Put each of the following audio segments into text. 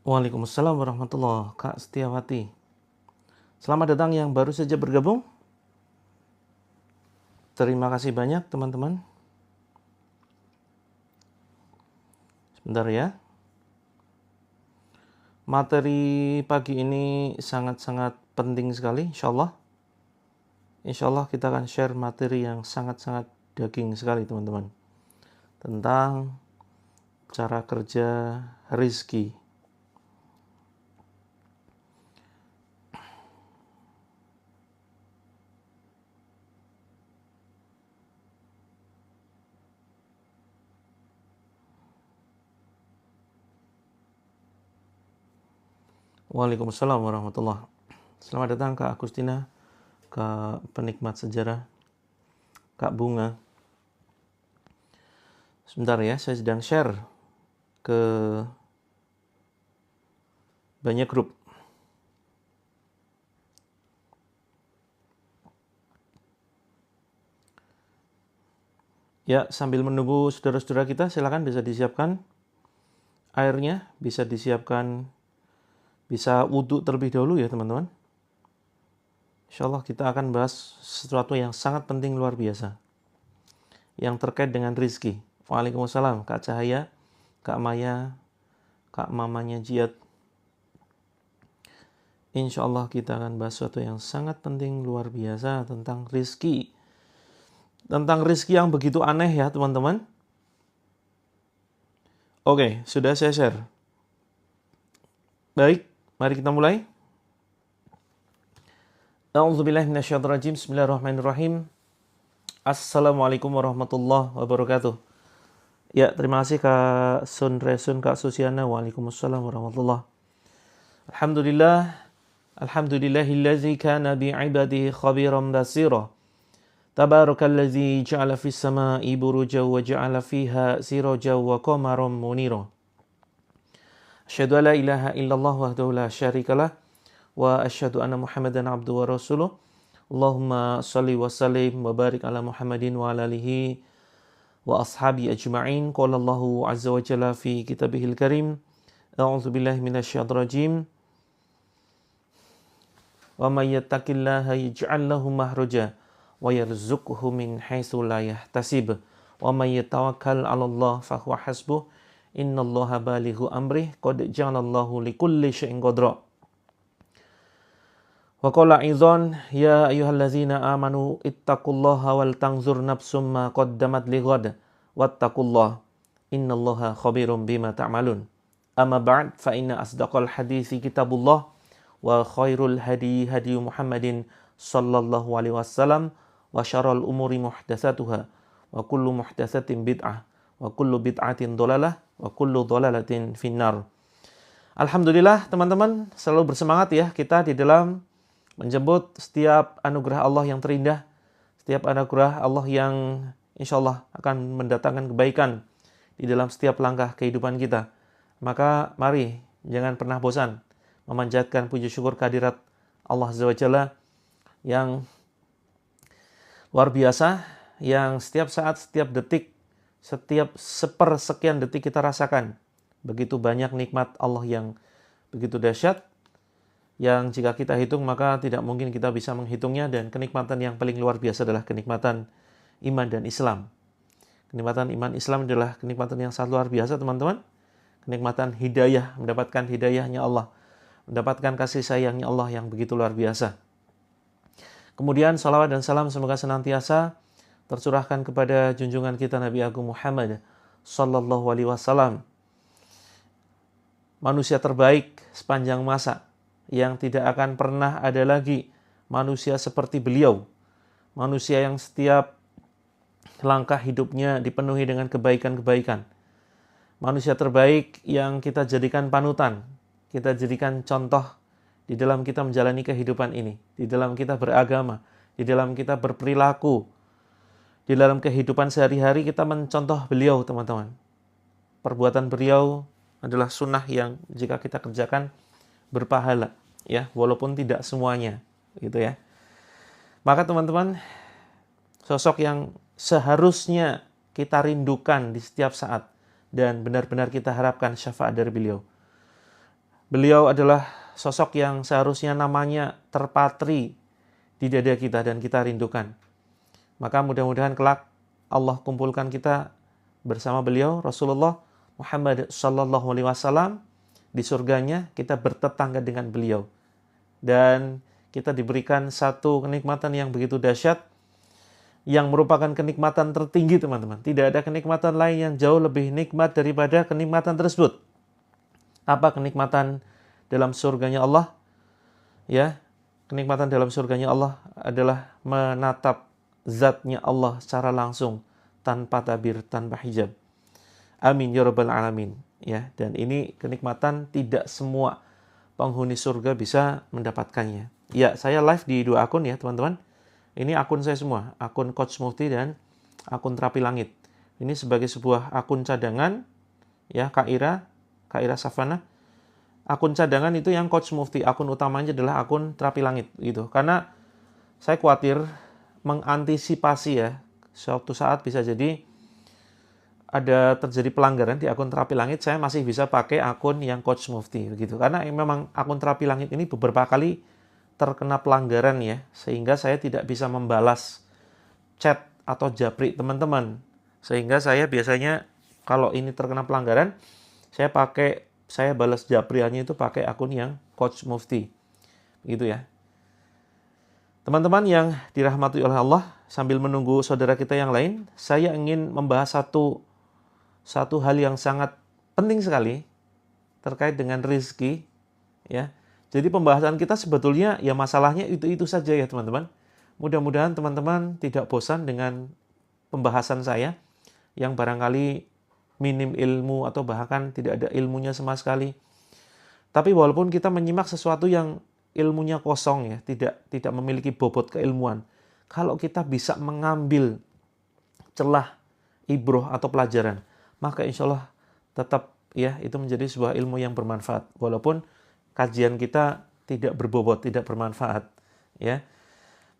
Waalaikumsalam warahmatullahi wabarakatuh. Kak Setiawati. Selamat datang yang baru saja bergabung. Terima kasih banyak teman-teman. Sebentar ya. Materi pagi ini sangat-sangat penting sekali, insyaallah. Insyaallah kita akan share materi yang sangat-sangat daging sekali teman-teman. Tentang cara kerja rizki. Waalaikumsalam warahmatullahi wabarakatuh. Selamat datang Kak Agustina, Kak penikmat sejarah, Kak Bunga. Sebentar ya, saya sedang share ke banyak grup. Ya, sambil menunggu saudara-saudara kita, silakan bisa disiapkan airnya, bisa disiapkan, bisa wudhu terlebih dahulu ya teman-teman. Insyaallah kita akan bahas sesuatu yang sangat penting luar biasa, yang terkait dengan rizki. Waalaikumsalam, Kak Cahaya, Kak Maya, Kak mamanya Jiyad. Insyaallah kita akan bahas sesuatu yang sangat penting luar biasa tentang rizki. Tentang rizki yang begitu aneh ya teman-teman. Oke, sudah saya share. Baik, mari kita mulai. A'udzubillahi minasyaitonirrajim. Bismillahirrahmanirrahim. Assalamualaikum warahmatullahi wabarakatuh. Ya, terima kasih Kak Sun Resun, Kak Susiana. Waalaikumsalam warahmatullahi. Alhamdulillahillazi kana bi'ibadihi khabiran basira. Tabarakalladzi ja'ala fis sama'i burujan wa ja'ala fiha sirajan wa qamaran munira. Asyhadu an la ilaha illallah wahdahu la syarikalah wa asyhadu anna Muhammadan abduhu wa rasuluh. Allahumma shalli wa sallim wa barik ala Muhammadin wa ala alihi wa ashabi ajma'in. Qala Allahu azza wa jalla fi kitabihil karim. A'udzu billahi minasyaitonir rajim. Wa may yattaqillaha yaj'al lahu makhraja wa yarzuqhu min haitsu la yahtasib. Wa may yatawakkal 'alallah fa huwa hasbuh. Innallaha balighu amrih qad ja'alallahu likulli syai'in qadra. Wa qala aidzan ya ayyuhallazina amanu ittaqullaha wal tanzur nafsum ma qaddamat lighad wattaqullaha innallaha khabirum bima ta'malun. Amma ba'd fa inna asdaqal hadithi kitabullah wa khairul hadi hadi Muhammadin sallallahu alaihi wasallam wa syarrul umuri muhdatsatuha wa kullu muhdatsatin bid'ah wa kullu bid'atin dhalalah wa kullu dhalalatin finnar. Alhamdulillah teman-teman, selalu bersemangat ya kita di dalam menjemput setiap anugerah Allah yang terindah, setiap anugerah Allah yang insyaallah akan mendatangkan kebaikan di dalam setiap langkah kehidupan kita. Maka mari jangan pernah bosan memanjatkan puji syukur kehadirat Allah Azza wa Jalla yang luar biasa, yang setiap saat, setiap detik, setiap sepersekian detik kita rasakan. Begitu banyak nikmat Allah yang begitu dahsyat, yang jika kita hitung maka tidak mungkin kita bisa menghitungnya, dan kenikmatan yang paling luar biasa adalah kenikmatan iman dan Islam. Kenikmatan iman Islam adalah kenikmatan yang sangat luar biasa teman-teman. Kenikmatan hidayah, mendapatkan hidayahnya Allah, mendapatkan kasih sayangnya Allah yang begitu luar biasa. Kemudian salawat dan salam semoga senantiasa tercurahkan kepada junjungan kita Nabi Agung Muhammad sallallahu alaihi wasallam, manusia terbaik sepanjang masa, yang tidak akan pernah ada lagi manusia seperti beliau. Manusia yang setiap langkah hidupnya dipenuhi dengan kebaikan-kebaikan. Manusia terbaik yang kita jadikan panutan, kita jadikan contoh di dalam kita menjalani kehidupan ini, di dalam kita beragama, di dalam kita berperilaku, di dalam kehidupan sehari-hari kita mencontoh beliau teman-teman. Perbuatan beliau adalah sunnah yang jika kita kerjakan berpahala ya, walaupun tidak semuanya gitu ya. Maka teman-teman, sosok yang seharusnya kita rindukan di setiap saat dan benar-benar kita harapkan syafaat dari beliau. Beliau adalah sosok yang seharusnya namanya terpatri di dada kita dan kita rindukan. Maka mudah-mudahan kelak Allah kumpulkan kita bersama beliau, Rasulullah Muhammad sallallahu alaihi wasallam di surganya, kita bertetangga dengan beliau. Dan kita diberikan satu kenikmatan yang begitu dahsyat, yang merupakan kenikmatan tertinggi, teman-teman. Tidak ada kenikmatan lain yang jauh lebih nikmat daripada kenikmatan tersebut. Apa kenikmatan dalam surganya Allah? Ya, kenikmatan dalam surganya Allah adalah menatap zatnya Allah secara langsung, tanpa tabir, tanpa hijab. Amin ya rabbal alamin. Ya, dan ini kenikmatan tidak semua penghuni surga bisa mendapatkannya. Ya, saya live di 2 akun ya, teman-teman. Ini akun saya semua, akun Coach Mufti dan akun Terapi Langit. Ini sebagai sebuah akun cadangan, ya, Kak Ira Safana. Akun cadangan itu yang Coach Mufti, akun utamanya adalah akun Terapi Langit, gitu. Karena saya khawatir mengantisipasi ya, suatu saat bisa jadi ada terjadi pelanggaran di akun Terapi Langit, saya masih bisa pakai akun yang Coach Mufti, begitu. Karena memang akun Terapi Langit ini beberapa kali terkena pelanggaran ya, sehingga saya tidak bisa membalas chat atau japri teman-teman. Sehingga saya biasanya kalau ini terkena pelanggaran, saya balas japriannya itu pakai akun yang Coach Mufti. Gitu ya. Teman-teman yang dirahmati oleh Allah, sambil menunggu saudara kita yang lain, saya ingin membahas satu hal yang sangat penting sekali terkait dengan rezeki ya. Jadi pembahasan kita sebetulnya ya masalahnya itu saja ya teman-teman. Mudah-mudahan teman-teman tidak bosan dengan pembahasan saya yang barangkali minim ilmu atau bahkan tidak ada ilmunya sama sekali. Tapi walaupun kita menyimak sesuatu yang ilmunya kosong ya, tidak memiliki bobot keilmuan, kalau kita bisa mengambil celah ibroh atau pelajaran, maka insya Allah tetap ya itu menjadi sebuah ilmu yang bermanfaat. Walaupun kajian kita tidak berbobot, tidak bermanfaat, ya.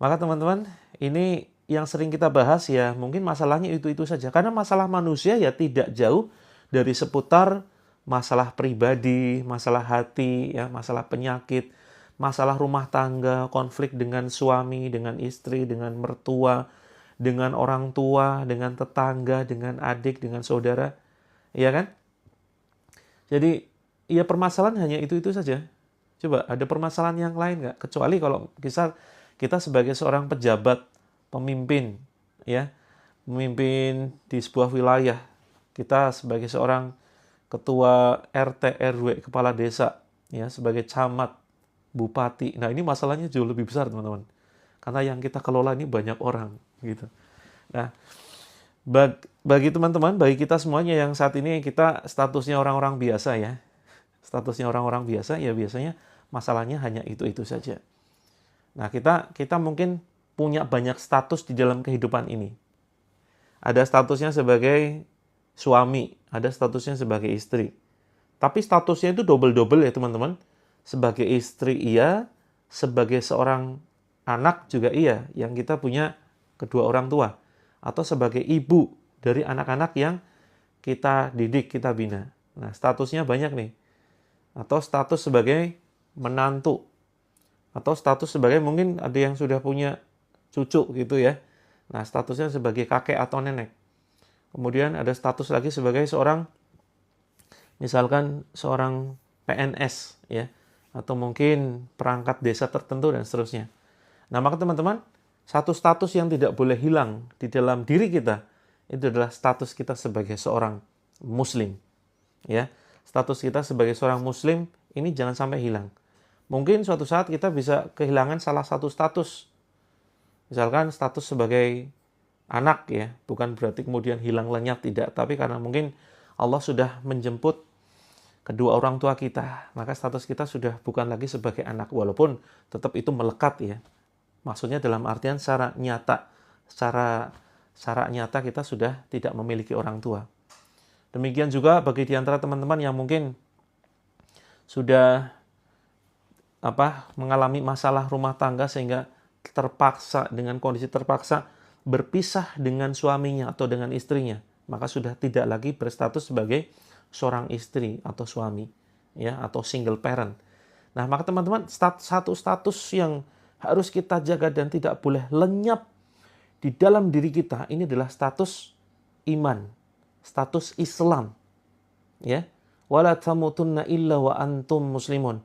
Maka teman-teman, ini yang sering kita bahas ya, mungkin masalahnya itu saja. Karena masalah manusia ya tidak jauh dari seputar masalah pribadi, masalah hati, ya, masalah penyakit, masalah rumah tangga, konflik dengan suami, dengan istri, dengan mertua, dengan orang tua, dengan tetangga, dengan adik, dengan saudara, ya kan? Jadi ya permasalahan hanya itu saja. Coba ada permasalahan yang lain nggak? Kecuali kalau kita sebagai seorang pejabat, pemimpin, ya, memimpin di sebuah wilayah. Kita sebagai seorang ketua RT, RW, kepala desa, ya, sebagai camat, bupati. Nah ini masalahnya jauh lebih besar teman-teman. Karena yang kita kelola ini banyak orang, gitu. Nah, bagi teman-teman, bagi kita semuanya yang saat ini kita statusnya orang-orang biasa ya. Statusnya orang-orang biasa ya biasanya masalahnya hanya itu saja. Nah, kita mungkin punya banyak status di dalam kehidupan ini. Ada statusnya sebagai suami, ada statusnya sebagai istri. Tapi statusnya itu double-double ya teman-teman. Sebagai istri iya, sebagai seorang anak juga iya, yang kita punya kedua orang tua. Atau sebagai ibu dari anak-anak yang kita didik, kita bina. Nah, statusnya banyak nih. Atau status sebagai menantu. Atau status sebagai mungkin ada yang sudah punya cucu gitu ya. Nah, statusnya sebagai kakek atau nenek. Kemudian ada status lagi sebagai seorang, misalkan seorang PNS ya. Atau mungkin perangkat desa tertentu dan seterusnya. Nah, maka teman-teman, satu status yang tidak boleh hilang di dalam diri kita, itu adalah status kita sebagai seorang muslim. Ya, status kita sebagai seorang muslim ini jangan sampai hilang. Mungkin suatu saat kita bisa kehilangan salah satu status. Misalkan status sebagai anak ya, bukan berarti kemudian hilang lenyap, tidak. Tapi karena mungkin Allah sudah menjemput kedua orang tua kita, maka status kita sudah bukan lagi sebagai anak, walaupun tetap itu melekat ya. Maksudnya dalam artian secara nyata kita sudah tidak memiliki orang tua. Demikian juga bagi di antara teman-teman yang mungkin sudah mengalami masalah rumah tangga sehingga dengan kondisi terpaksa berpisah dengan suaminya atau dengan istrinya, maka sudah tidak lagi berstatus sebagai seorang istri atau suami. ya, atau single parent. Nah, maka teman-teman, satu status yang harus kita jaga dan tidak boleh lenyap di dalam diri kita, ini adalah status iman, status Islam. Ya, wala tamutunna illa wa antum muslimun.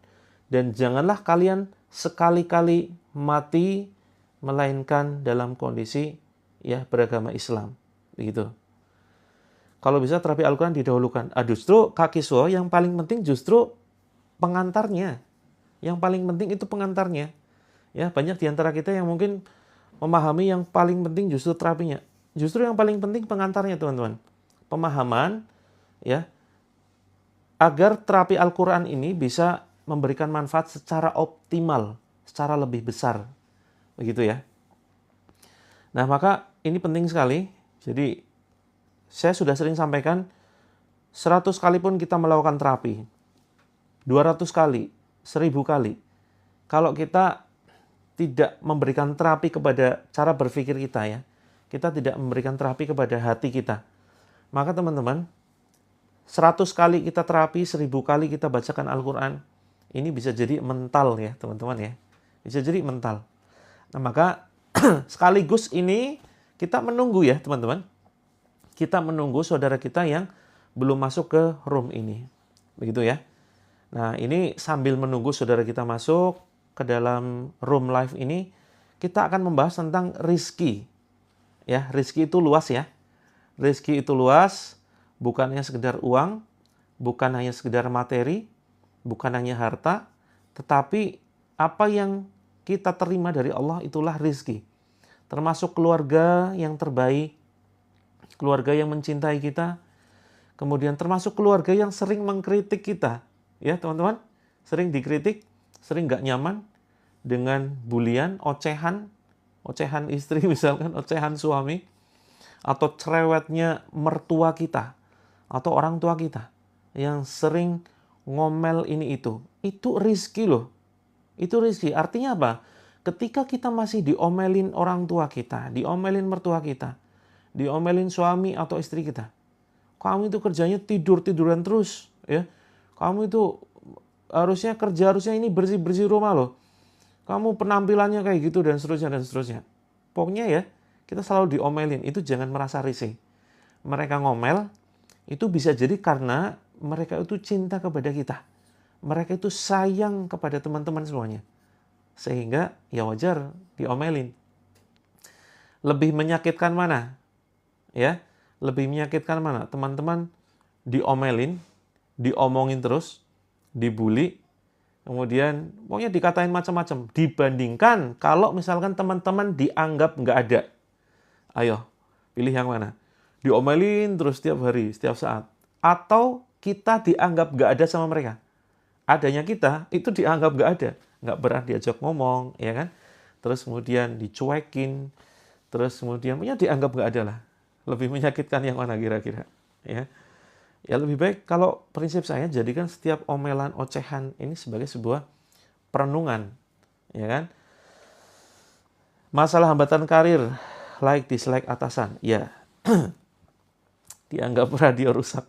Dan janganlah kalian sekali-kali mati melainkan dalam kondisi ya beragama Islam. Begitu. Kalau bisa terapi Al-Quran didahulukan. Justru Kak Kiswo yang paling penting justru pengantarnya. Yang paling penting itu pengantarnya. Ya, banyak di antara kita yang mungkin memahami yang paling penting justru terapinya. Justru yang paling penting pengantarnya, teman-teman. Pemahaman ya, agar terapi Al-Quran ini bisa memberikan manfaat secara optimal, secara lebih besar. Begitu ya. Nah, maka ini penting sekali. Jadi, saya sudah sering sampaikan, 100 kali pun kita melakukan terapi, 200 kali, 1000 kali. Kalau kita tidak memberikan terapi kepada cara berpikir kita ya, kita tidak memberikan terapi kepada hati kita, maka teman-teman, 100 kali kita terapi, 1000 kali kita bacakan Al-Quran, ini bisa jadi mental ya teman-teman ya. Bisa jadi mental. Nah, maka sekaligus ini kita menunggu ya teman-teman. Kita menunggu saudara kita yang belum masuk ke room ini. Begitu ya. Nah, ini sambil menunggu saudara kita masuk ke dalam room live ini, kita akan membahas tentang rizki. Ya, rizki itu luas ya. Rizki itu luas, bukan hanya sekedar uang, bukan hanya sekedar materi, bukan hanya harta, tetapi apa yang kita terima dari Allah itulah rizki. Termasuk keluarga yang terbaik, keluarga yang mencintai kita, kemudian termasuk keluarga yang sering mengkritik kita. Ya teman-teman, sering dikritik, sering gak nyaman dengan bulian, ocehan istri misalkan, ocehan suami, atau cerewetnya mertua kita, atau orang tua kita, yang sering ngomel ini itu rizki loh. Itu rizki, artinya apa? Ketika kita masih diomelin orang tua kita, diomelin mertua kita, diomelin suami atau istri kita, kamu itu kerjanya tiduran terus, ya. Kamu itu harusnya ini bersih rumah loh. Kamu penampilannya kayak gitu dan seterusnya. Pokoknya ya, kita selalu diomelin, itu jangan merasa risih. Mereka ngomel, itu bisa jadi karena mereka itu cinta kepada kita. Mereka itu sayang kepada teman-teman semuanya. Sehingga ya wajar diomelin. Lebih menyakitkan mana? Ya, lebih menyakitkan mana? Teman-teman diomelin, diomongin terus, dibully, kemudian pokoknya dikatain macam-macam. Dibandingkan kalau misalkan teman-teman dianggap nggak ada. Ayo, pilih yang mana? Diomelin terus setiap hari, setiap saat. Atau kita dianggap nggak ada sama mereka. Adanya kita itu dianggap nggak ada. Nggak pernah diajak ngomong, ya kan? Terus kemudian dicuekin, terus kemudian ya dianggap nggak ada lah. Lebih menyakitkan yang mana kira-kira? Ya. Ya lebih baik kalau prinsip saya jadikan setiap omelan, ocehan ini sebagai sebuah perenungan, ya kan? Masalah hambatan karir, like, dislike atasan, ya dianggap radio rusak.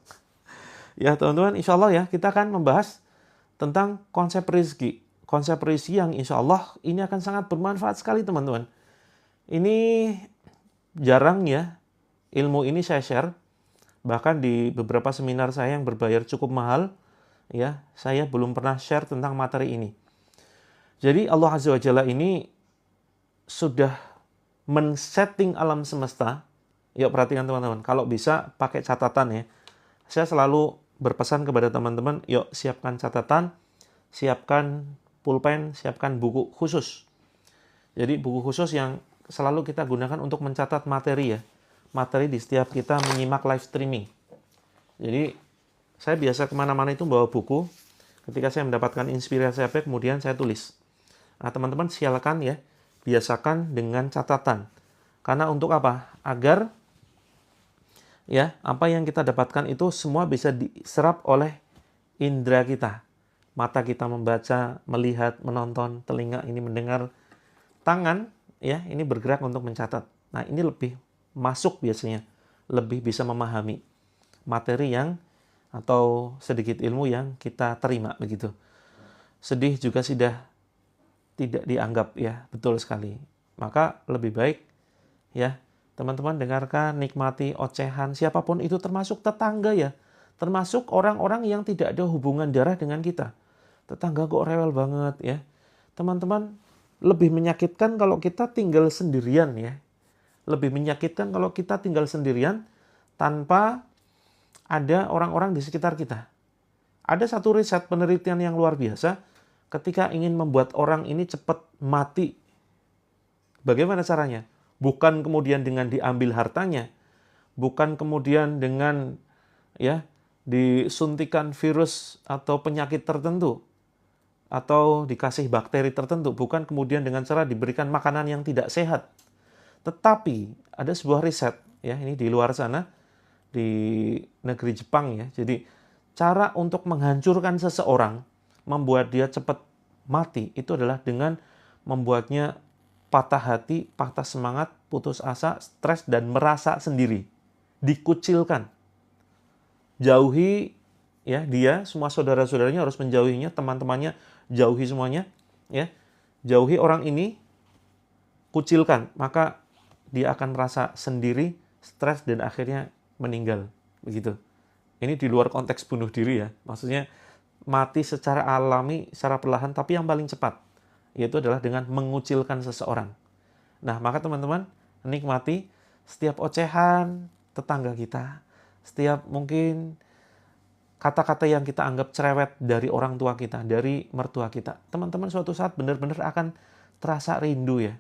Ya teman-teman, insya Allah ya kita akan membahas tentang konsep rezeki. Konsep rezeki yang insya Allah ini akan sangat bermanfaat sekali teman-teman. Ini jarang ya ilmu ini saya share. Bahkan di beberapa seminar saya yang berbayar cukup mahal, ya, saya belum pernah share tentang materi ini. Jadi Allah Azza wa Jalla ini sudah men-setting alam semesta. Yuk perhatikan teman-teman, kalau bisa pakai catatan ya. Saya selalu berpesan kepada teman-teman, yuk siapkan catatan, siapkan pulpen, siapkan buku khusus. Jadi buku khusus yang selalu kita gunakan untuk mencatat materi ya. Materi di setiap kita menyimak live streaming. Jadi, saya biasa kemana-mana itu bawa buku. Ketika saya mendapatkan inspirasi apa, kemudian saya tulis. Nah, teman-teman silakan ya, biasakan dengan catatan. Karena untuk apa? Agar ya, apa yang kita dapatkan itu semua bisa diserap oleh indera kita. Mata kita membaca, melihat, menonton, telinga ini mendengar, tangan ya, ini bergerak untuk mencatat. Nah, ini lebih masuk biasanya, lebih bisa memahami materi yang atau sedikit ilmu yang kita terima begitu. Sedih juga sudah tidak dianggap ya, betul sekali. Maka lebih baik ya, teman-teman dengarkan, nikmati ocehan siapapun itu, termasuk tetangga ya. Termasuk orang-orang yang tidak ada hubungan darah dengan kita. Tetangga kok rewel banget ya. Teman-teman, lebih menyakitkan kalau kita tinggal sendirian ya. Lebih menyakitkan kalau kita tinggal sendirian tanpa ada orang-orang di sekitar kita. Ada satu riset penelitian yang luar biasa ketika ingin membuat orang ini cepat mati. Bagaimana caranya? Bukan kemudian dengan diambil hartanya, bukan kemudian dengan ya disuntikan virus atau penyakit tertentu, atau dikasih bakteri tertentu, bukan kemudian dengan cara diberikan makanan yang tidak sehat. Tetapi ada sebuah riset ya, ini di luar sana, di negeri Jepang ya. Jadi cara untuk menghancurkan seseorang, membuat dia cepat mati, itu adalah dengan membuatnya patah hati, patah semangat, putus asa, stres, dan merasa sendiri. Dikucilkan. Jauhi ya dia, semua saudara-saudaranya harus menjauhinya, teman-temannya jauhi semuanya ya. Jauhi orang ini, kucilkan, maka dia akan merasa sendiri, stres, dan akhirnya meninggal begitu. Ini di luar konteks bunuh diri ya. Maksudnya mati secara alami, secara perlahan, tapi yang paling cepat yaitu adalah dengan mengucilkan seseorang. Nah, maka teman-teman nikmati setiap ocehan tetangga kita, setiap mungkin kata-kata yang kita anggap cerewet dari orang tua kita, dari mertua kita. Teman-teman suatu saat benar-benar akan terasa rindu ya.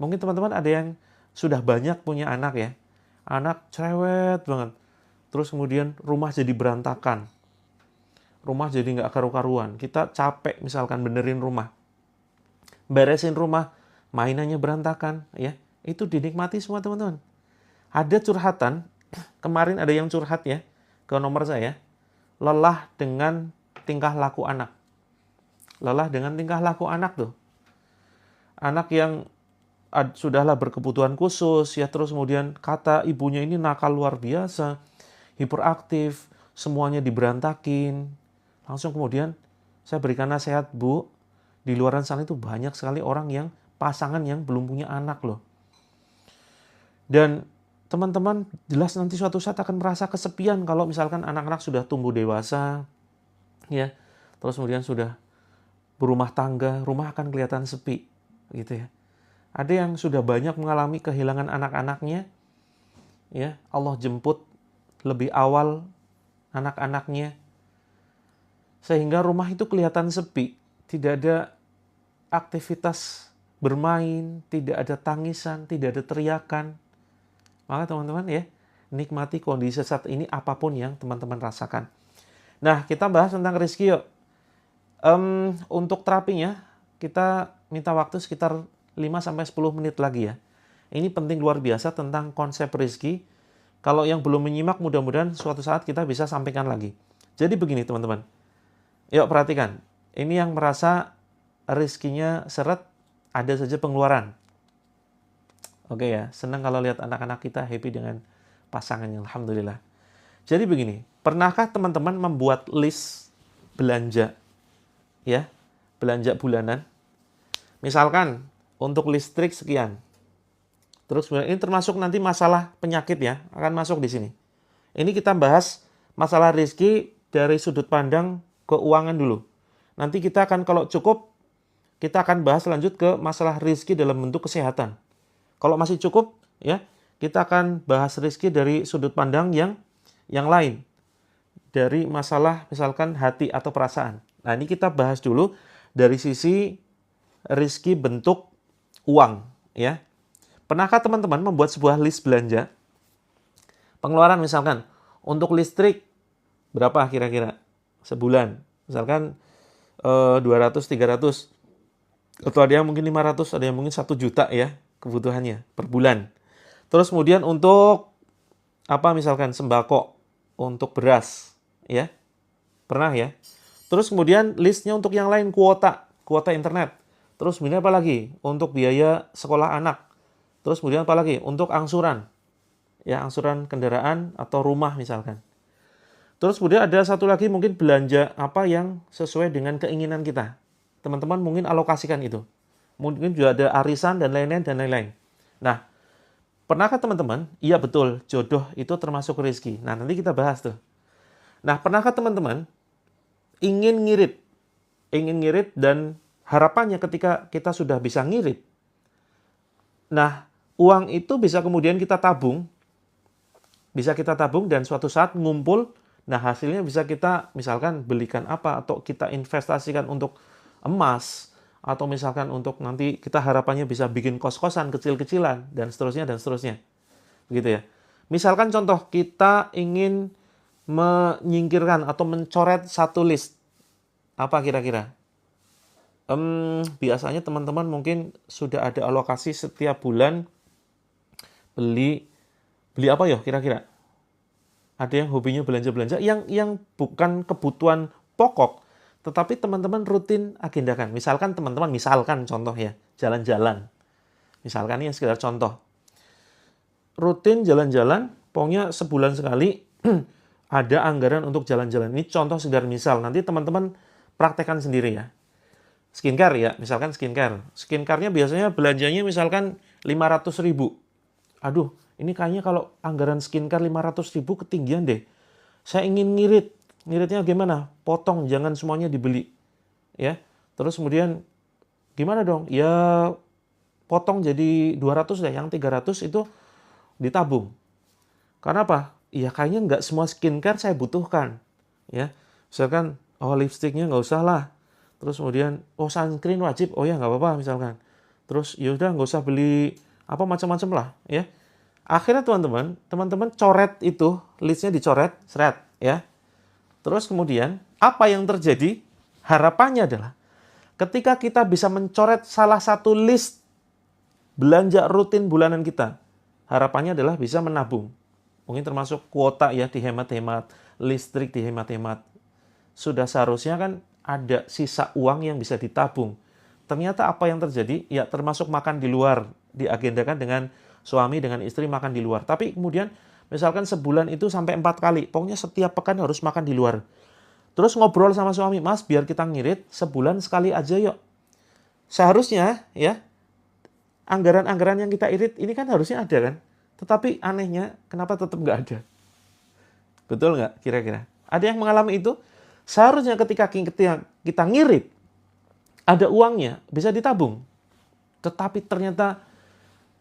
Mungkin teman-teman ada yang sudah banyak punya anak ya. Anak cerewet banget. Terus kemudian rumah jadi berantakan. Rumah jadi nggak karu-karuan. Kita capek misalkan benerin rumah. Beresin rumah, mainannya berantakan ya. Itu dinikmati semua teman-teman. Ada curhatan, kemarin ada yang curhat ya ke nomor saya, lelah dengan tingkah laku anak. Lelah dengan tingkah laku anak tuh. Anak yang sudahlah berkebutuhan khusus ya, terus kemudian kata ibunya ini nakal luar biasa, hiperaktif, semuanya diberantakin. Langsung kemudian saya berikan nasihat, Bu, di luaran sana itu banyak sekali orang yang pasangan yang belum punya anak loh. Dan teman-teman jelas nanti suatu saat akan merasa kesepian kalau misalkan anak-anak sudah tumbuh dewasa, ya, terus kemudian sudah berumah tangga, rumah akan kelihatan sepi, gitu ya. Ada yang sudah banyak mengalami kehilangan anak-anaknya, ya, Allah jemput lebih awal anak-anaknya, sehingga rumah itu kelihatan sepi, tidak ada aktivitas bermain, tidak ada tangisan, tidak ada teriakan. Maka teman-teman ya, nikmati kondisi saat ini apapun yang teman-teman rasakan. Nah, kita bahas tentang rezeki yuk. Untuk terapinya, kita minta waktu sekitar 5-10 menit lagi ya. Ini penting luar biasa tentang konsep rezeki. Kalau yang belum menyimak, mudah-mudahan suatu saat kita bisa sampaikan lagi. Jadi begini teman-teman. Yuk perhatikan. Ini yang merasa rezekinya seret, ada saja pengeluaran. Oke ya, senang kalau lihat anak-anak kita happy dengan pasangannya, alhamdulillah. Jadi begini, pernahkah teman-teman membuat list belanja? Ya, belanja bulanan. Misalkan untuk listrik sekian. Terus ini termasuk nanti masalah penyakit ya, akan masuk di sini. Ini kita bahas masalah rezeki dari sudut pandang keuangan dulu. Nanti kita akan kalau cukup, kita akan bahas lanjut ke masalah rezeki dalam bentuk kesehatan. Kalau masih cukup, ya, kita akan bahas rezeki dari sudut pandang yang lain. Dari masalah misalkan hati atau perasaan. Nah, ini kita bahas dulu dari sisi rezeki bentuk uang, ya. Pernahkah teman-teman membuat sebuah list belanja? Pengeluaran misalkan, untuk listrik berapa kira-kira sebulan? Misalkan 200-300. Atau ada yang mungkin 500, ada yang mungkin 1 juta ya kebutuhannya per bulan. Terus kemudian untuk apa misalkan sembako, untuk beras ya. Pernah ya. Terus kemudian listnya untuk yang lain kuota internet. Terus kemudian apa lagi? Untuk biaya sekolah anak. Terus kemudian apa lagi? Untuk angsuran. Ya, angsuran kendaraan atau rumah misalkan. Terus kemudian ada satu lagi mungkin belanja apa yang sesuai dengan keinginan kita. Teman-teman mungkin alokasikan itu. Mungkin juga ada arisan dan lain-lain dan lain-lain. Nah, pernahkah teman-teman? Iya betul, jodoh itu termasuk rezeki. Nah, nanti kita bahas tuh. Nah, pernahkah teman-teman ingin ngirit? Ingin ngirit dan harapannya ketika kita sudah bisa ngirit. Nah, uang itu bisa kemudian kita tabung. Bisa kita tabung dan suatu saat ngumpul. Nah, hasilnya bisa kita misalkan belikan apa atau kita investasikan untuk emas atau misalkan untuk nanti kita harapannya bisa bikin kos-kosan kecil-kecilan dan seterusnya dan seterusnya. Begitu ya. Misalkan contoh kita ingin menyingkirkan atau mencoret satu list. Apa kira-kira? Biasanya teman-teman mungkin sudah ada alokasi setiap bulan beli apa ya kira-kira? Ada yang hobinya belanja-belanja yang bukan kebutuhan pokok, tetapi teman-teman rutin agendakan. Misalkan teman-teman, misalkan contoh ya, jalan-jalan. Misalkan ini sekedar contoh. Rutin jalan-jalan, pokoknya sebulan sekali ada anggaran untuk jalan-jalan. Ini contoh sekedar misal, nanti teman-teman praktekkan sendiri ya. Skincare ya, misalkan skincare. Skincare-nya biasanya belanjanya misalkan 500.000. Aduh, ini kayaknya kalau anggaran skincare 500.000 ketinggian deh. Saya ingin ngirit. Ngiritnya gimana? Potong, jangan semuanya dibeli. Ya. Terus kemudian gimana dong? Ya potong jadi 200 deh. Yang 300 itu ditabung. Karena apa? Ya kayaknya nggak semua skincare saya butuhkan. Ya. Misalkan, oh lipstiknya nggak usah lah. Terus kemudian, oh sunscreen wajib. Oh ya nggak apa-apa misalkan. Terus yaudah nggak usah beli apa macam-macam lah. Ya. Akhirnya teman-teman coret itu, listnya dicoret, seret, ya. Terus kemudian, apa yang terjadi? Harapannya adalah, ketika kita bisa mencoret salah satu list belanja rutin bulanan kita, harapannya adalah bisa menabung. Mungkin termasuk kuota ya, dihemat-hemat, listrik dihemat-hemat. Sudah seharusnya kan ada sisa uang yang bisa ditabung. Ternyata apa yang terjadi? Ya termasuk makan di luar, diagendakan dengan suami dengan istri makan di luar. Tapi kemudian misalkan sebulan itu sampai 4 kali. Pokoknya setiap pekan harus makan di luar. Terus ngobrol sama suami, Mas biar kita ngirit sebulan sekali aja yuk. Seharusnya ya, anggaran-anggaran yang kita irit ini kan harusnya ada kan. Tetapi anehnya kenapa tetap nggak ada? Betul nggak kira-kira? Ada yang mengalami itu? Seharusnya ketika kita ngirit, ada uangnya, bisa ditabung. Tetapi ternyata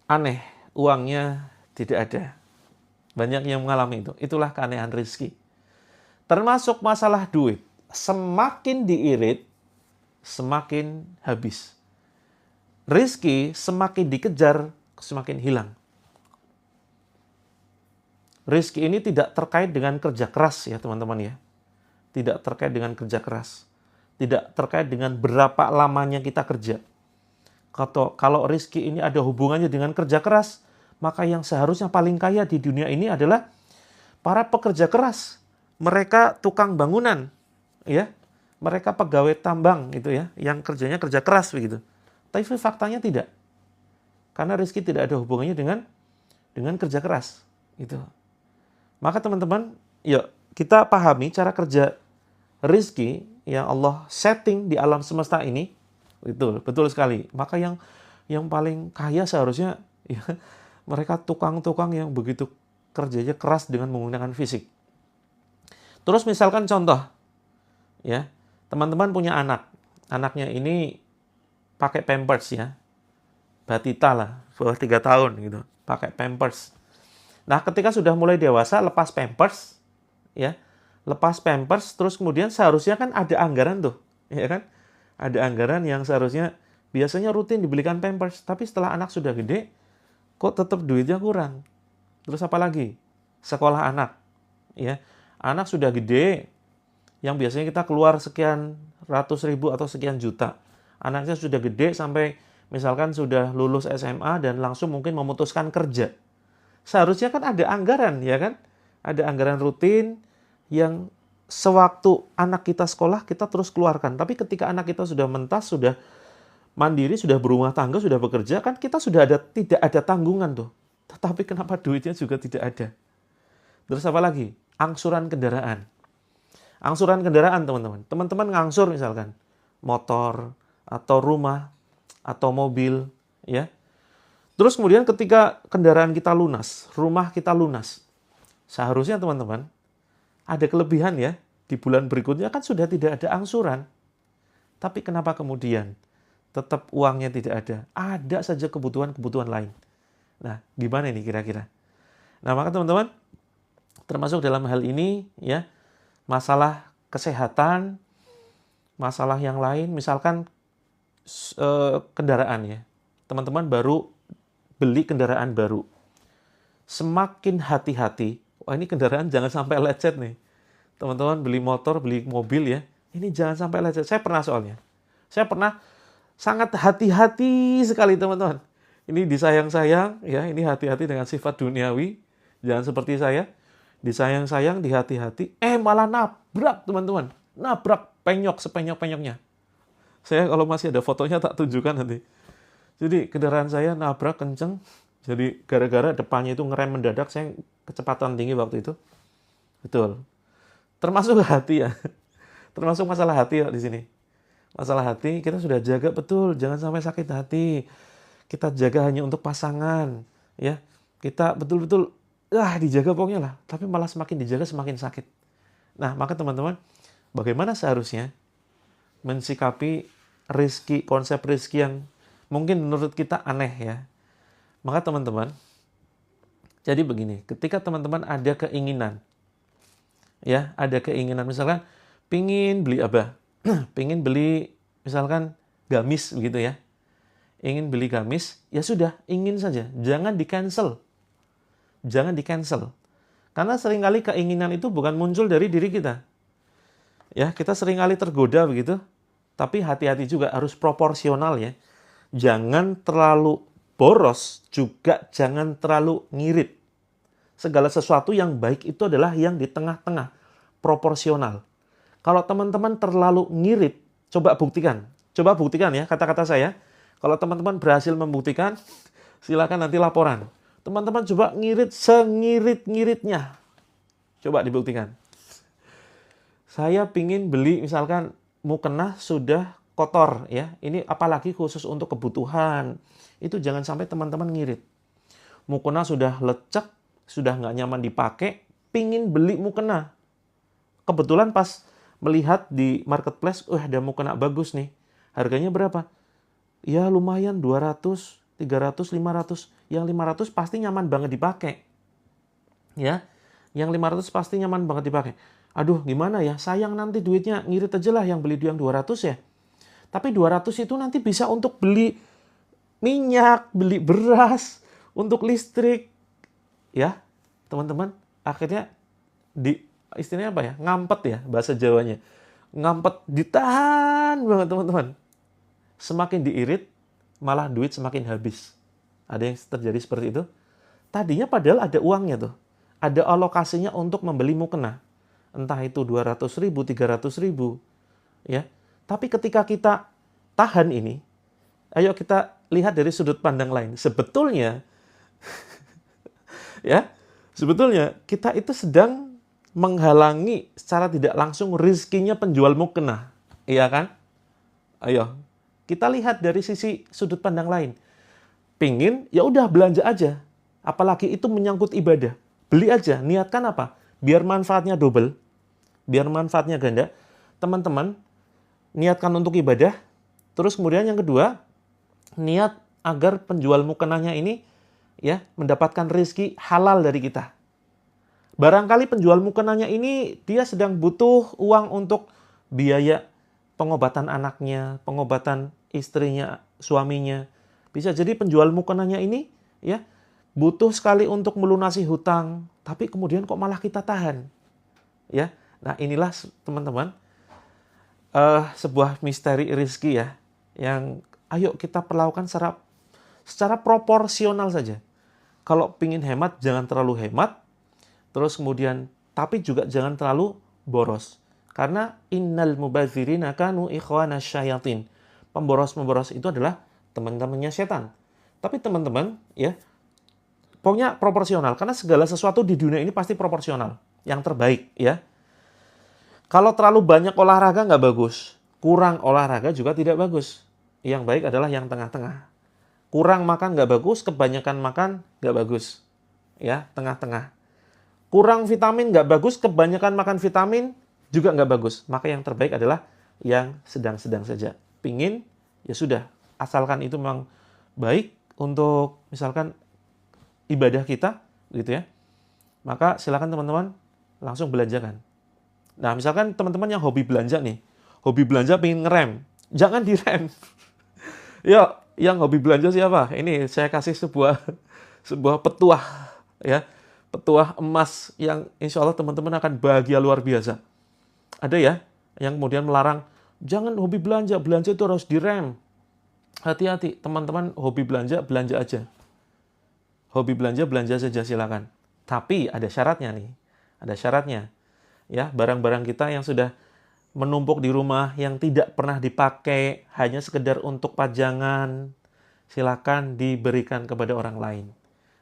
aneh. Uangnya tidak ada. Banyak yang mengalami itu. Itulah keanehan rezeki. Termasuk masalah duit. Semakin diirit, semakin habis. Rezeki semakin dikejar, semakin hilang. Rezeki ini tidak terkait dengan kerja keras ya teman-teman ya. Tidak terkait dengan kerja keras. Tidak terkait dengan berapa lamanya kita kerja. Kalau rezeki ini ada hubungannya dengan kerja keras, maka yang seharusnya paling kaya di dunia ini adalah para pekerja keras. Mereka tukang bangunan, ya, mereka pegawai tambang gitu ya, yang kerjanya kerja keras begitu. Tapi faktanya tidak, karena rezeki tidak ada hubungannya dengan kerja keras, gitu. Maka teman-teman, yuk kita pahami cara kerja rezeki yang Allah setting di alam semesta ini. Betul sekali. Maka yang paling kaya seharusnya ya, mereka tukang-tukang yang begitu kerjanya keras dengan menggunakan fisik. Terus misalkan contoh, ya teman-teman punya anak, anaknya ini pakai pampers ya, batita lah, bawah 3 tahun gitu, pakai pampers. Nah ketika sudah mulai dewasa lepas pampers, ya lepas pampers, terus kemudian seharusnya kan ada anggaran tuh, ya kan? Ada anggaran yang seharusnya biasanya rutin dibelikan pampers, tapi setelah anak sudah gede, kok tetap duitnya kurang. Terus apa lagi? Sekolah anak. Ya, anak sudah gede, yang biasanya kita keluar sekian ratus ribu atau sekian juta. Anaknya sudah gede sampai misalkan sudah lulus SMA dan langsung mungkin memutuskan kerja. Seharusnya kan ada anggaran, ya kan? Ada anggaran rutin yang sewaktu anak kita sekolah, kita terus keluarkan. Tapi ketika anak kita sudah mentas, sudah mandiri, sudah berumah tangga, sudah bekerja, kan kita sudah tidak ada tanggungan tuh. Tetapi kenapa duitnya juga tidak ada? Terus apa lagi? Angsuran kendaraan. Angsuran kendaraan, teman-teman. Teman-teman ngangsur misalkan motor atau rumah atau mobil, ya. Terus kemudian ketika kendaraan kita lunas, rumah kita lunas, seharusnya teman-teman ada kelebihan ya, di bulan berikutnya kan sudah tidak ada angsuran. Tapi kenapa kemudian tetap uangnya tidak ada? Ada saja kebutuhan-kebutuhan lain. Nah, gimana ini kira-kira? Nah, maka teman-teman, termasuk dalam hal ini ya, masalah kesehatan, masalah yang lain, misalkan kendaraan ya. Teman-teman baru beli kendaraan baru. Semakin hati-hati, wah ini kendaraan jangan sampai lecet nih. Teman-teman beli motor, beli mobil ya, ini jangan sampai lecet. Saya pernah soalnya. Saya pernah sangat hati-hati sekali teman-teman. Ini disayang-sayang ya, ini hati-hati dengan sifat duniawi. Jangan seperti saya. Disayang-sayang, dihati-hati, malah nabrak teman-teman. Nabrak, penyok sepenyok-penyoknya. Saya kalau masih ada fotonya tak tunjukkan nanti. Jadi kendaraan saya nabrak kenceng. Jadi gara-gara depannya itu ngerem mendadak, saya kecepatan tinggi waktu itu. Betul. Termasuk hati ya. Termasuk masalah hati ya di sini. Masalah hati kita sudah jaga betul, jangan sampai sakit hati. Kita jaga hanya untuk pasangan, ya. Kita betul-betul dijaga pokoknya lah, tapi malah semakin dijaga semakin sakit. Nah, maka teman-teman, bagaimana seharusnya mensikapi rezeki, konsep rezeki yang mungkin menurut kita aneh ya. Maka teman-teman, jadi begini, ketika teman-teman ada keinginan, ya, ada keinginan misalkan pingin beli apa? Pingin beli misalkan gamis begitu ya. Ingin beli gamis, ya sudah, ingin saja, jangan di-cancel. Jangan di-cancel. Karena seringkali keinginan itu bukan muncul dari diri kita. Ya, kita seringkali tergoda begitu. Tapi hati-hati juga, harus proporsional ya. Jangan terlalu boros, juga jangan terlalu ngirit. Segala sesuatu yang baik itu adalah yang di tengah-tengah, proporsional. Kalau teman-teman terlalu ngirit, coba buktikan. Coba buktikan ya, kata-kata saya. Kalau teman-teman berhasil membuktikan, silakan nanti laporan. Teman-teman coba ngirit sengirit-ngiritnya. Coba dibuktikan. Saya pingin beli misalkan mukena sudah kotor ya. Ini apalagi khusus untuk kebutuhan. Itu jangan sampai teman-teman ngirit. Mukena sudah lecek, sudah nggak nyaman dipakai, pingin beli mukena. Kebetulan pas melihat di marketplace, ada mukena bagus nih. Harganya berapa? Ya lumayan 200, 300, 500. Yang 500 pasti nyaman banget dipakai. Ya, yang 500 pasti nyaman banget dipakai. Aduh, gimana ya? Sayang nanti duitnya, ngirit aja lah yang beli yang 200 ya. Tapi 200 itu nanti bisa untuk beli minyak, beli beras, untuk listrik. Ya, teman-teman, akhirnya istilahnya apa ya? Ngampet ya bahasa Jawanya. Ngampet, ditahan banget teman-teman. Semakin diirit, malah duit semakin habis. Ada yang terjadi seperti itu. Tadinya padahal ada uangnya tuh. Ada alokasinya untuk membeli mukena. Entah itu 200.000, 300.000. Ya. Tapi ketika kita tahan ini, ayo kita lihat dari sudut pandang lain. Sebetulnya, ya, sebetulnya kita itu sedang menghalangi secara tidak langsung rezekinya penjual mukena. Iya kan? Ayo, kita lihat dari sisi sudut pandang lain. Pingin, ya udah belanja aja. Apalagi itu menyangkut ibadah. Beli aja, niatkan apa? Biar manfaatnya double, biar manfaatnya ganda. Teman-teman, niatkan untuk ibadah. Terus kemudian yang kedua, niat agar penjual mukenanya ini ya mendapatkan rezeki halal dari kita. Barangkali penjual mukenanya ini dia sedang butuh uang untuk biaya pengobatan anaknya, pengobatan istrinya, suaminya. Bisa jadi penjual mukenanya ini ya butuh sekali untuk melunasi hutang, tapi kemudian kok malah kita tahan. Ya. Nah, inilah teman-teman sebuah misteri rezeki ya yang ayo kita perlakukan secara proporsional saja. Kalau pingin hemat jangan terlalu hemat. Terus kemudian tapi juga jangan terlalu boros. Karena innal mubadzirina kanu ikhwana syayatin. Pemboros-pemboros itu adalah teman-temannya setan. Tapi teman-teman, ya, pokoknya proporsional. Karena segala sesuatu di dunia ini pasti proporsional. Yang terbaik, ya. Kalau terlalu banyak olahraga nggak bagus. Kurang olahraga juga tidak bagus. Yang baik adalah yang tengah-tengah. Kurang makan nggak bagus, kebanyakan makan nggak bagus. Ya, tengah-tengah. Kurang vitamin nggak bagus, kebanyakan makan vitamin juga nggak bagus. Maka yang terbaik adalah yang sedang-sedang saja. Pingin, ya sudah. Asalkan itu memang baik untuk misalkan ibadah kita, gitu ya. Maka silakan teman-teman langsung belanjakan. Nah, misalkan teman-teman yang hobi belanja nih, hobi belanja pengen ngerem, jangan direm. Ya, yang hobi belanja siapa? Ini saya kasih sebuah petuah, ya, petuah emas yang insya Allah teman-teman akan bahagia luar biasa. Ada ya, yang kemudian melarang, jangan hobi belanja, belanja itu harus direm. Hati-hati, teman-teman hobi belanja, belanja aja. Hobi belanja, belanja saja silakan. Tapi ada syaratnya nih, ada syaratnya. Ya, barang-barang kita yang sudah menumpuk di rumah yang tidak pernah dipakai, hanya sekedar untuk pajangan, silakan diberikan kepada orang lain.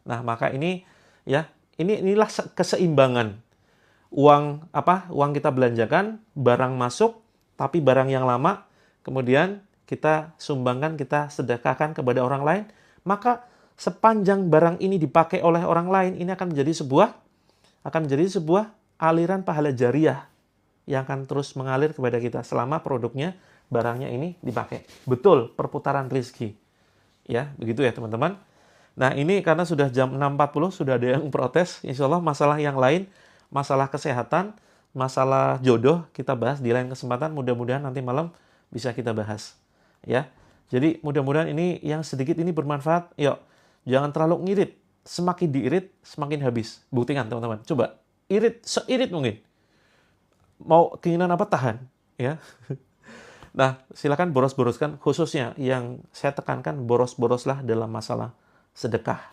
Nah, maka ini ya, inilah keseimbangan. Uang kita belanjakan, barang masuk, tapi barang yang lama kemudian kita sumbangkan, kita sedekahkan kepada orang lain, maka sepanjang barang ini dipakai oleh orang lain, ini akan menjadi sebuah aliran pahala jariah yang akan terus mengalir kepada kita selama produknya, barangnya ini dipakai. Betul, perputaran rezeki. Ya, begitu ya teman-teman. Nah, ini karena sudah jam 6.40, sudah ada yang protes. Insya Allah masalah yang lain, masalah kesehatan, masalah jodoh, kita bahas di lain kesempatan. Mudah-mudahan nanti malam bisa kita bahas. Ya, jadi mudah-mudahan ini yang sedikit ini bermanfaat. Yuk, jangan terlalu ngirit. Semakin diirit, semakin habis. Buktikan teman-teman. Coba. Irit, seirit mungkin. Mau keinginan apa tahan, ya. Nah, silakan boros-boroskan, khususnya yang saya tekankan, boros-boroslah dalam masalah sedekah.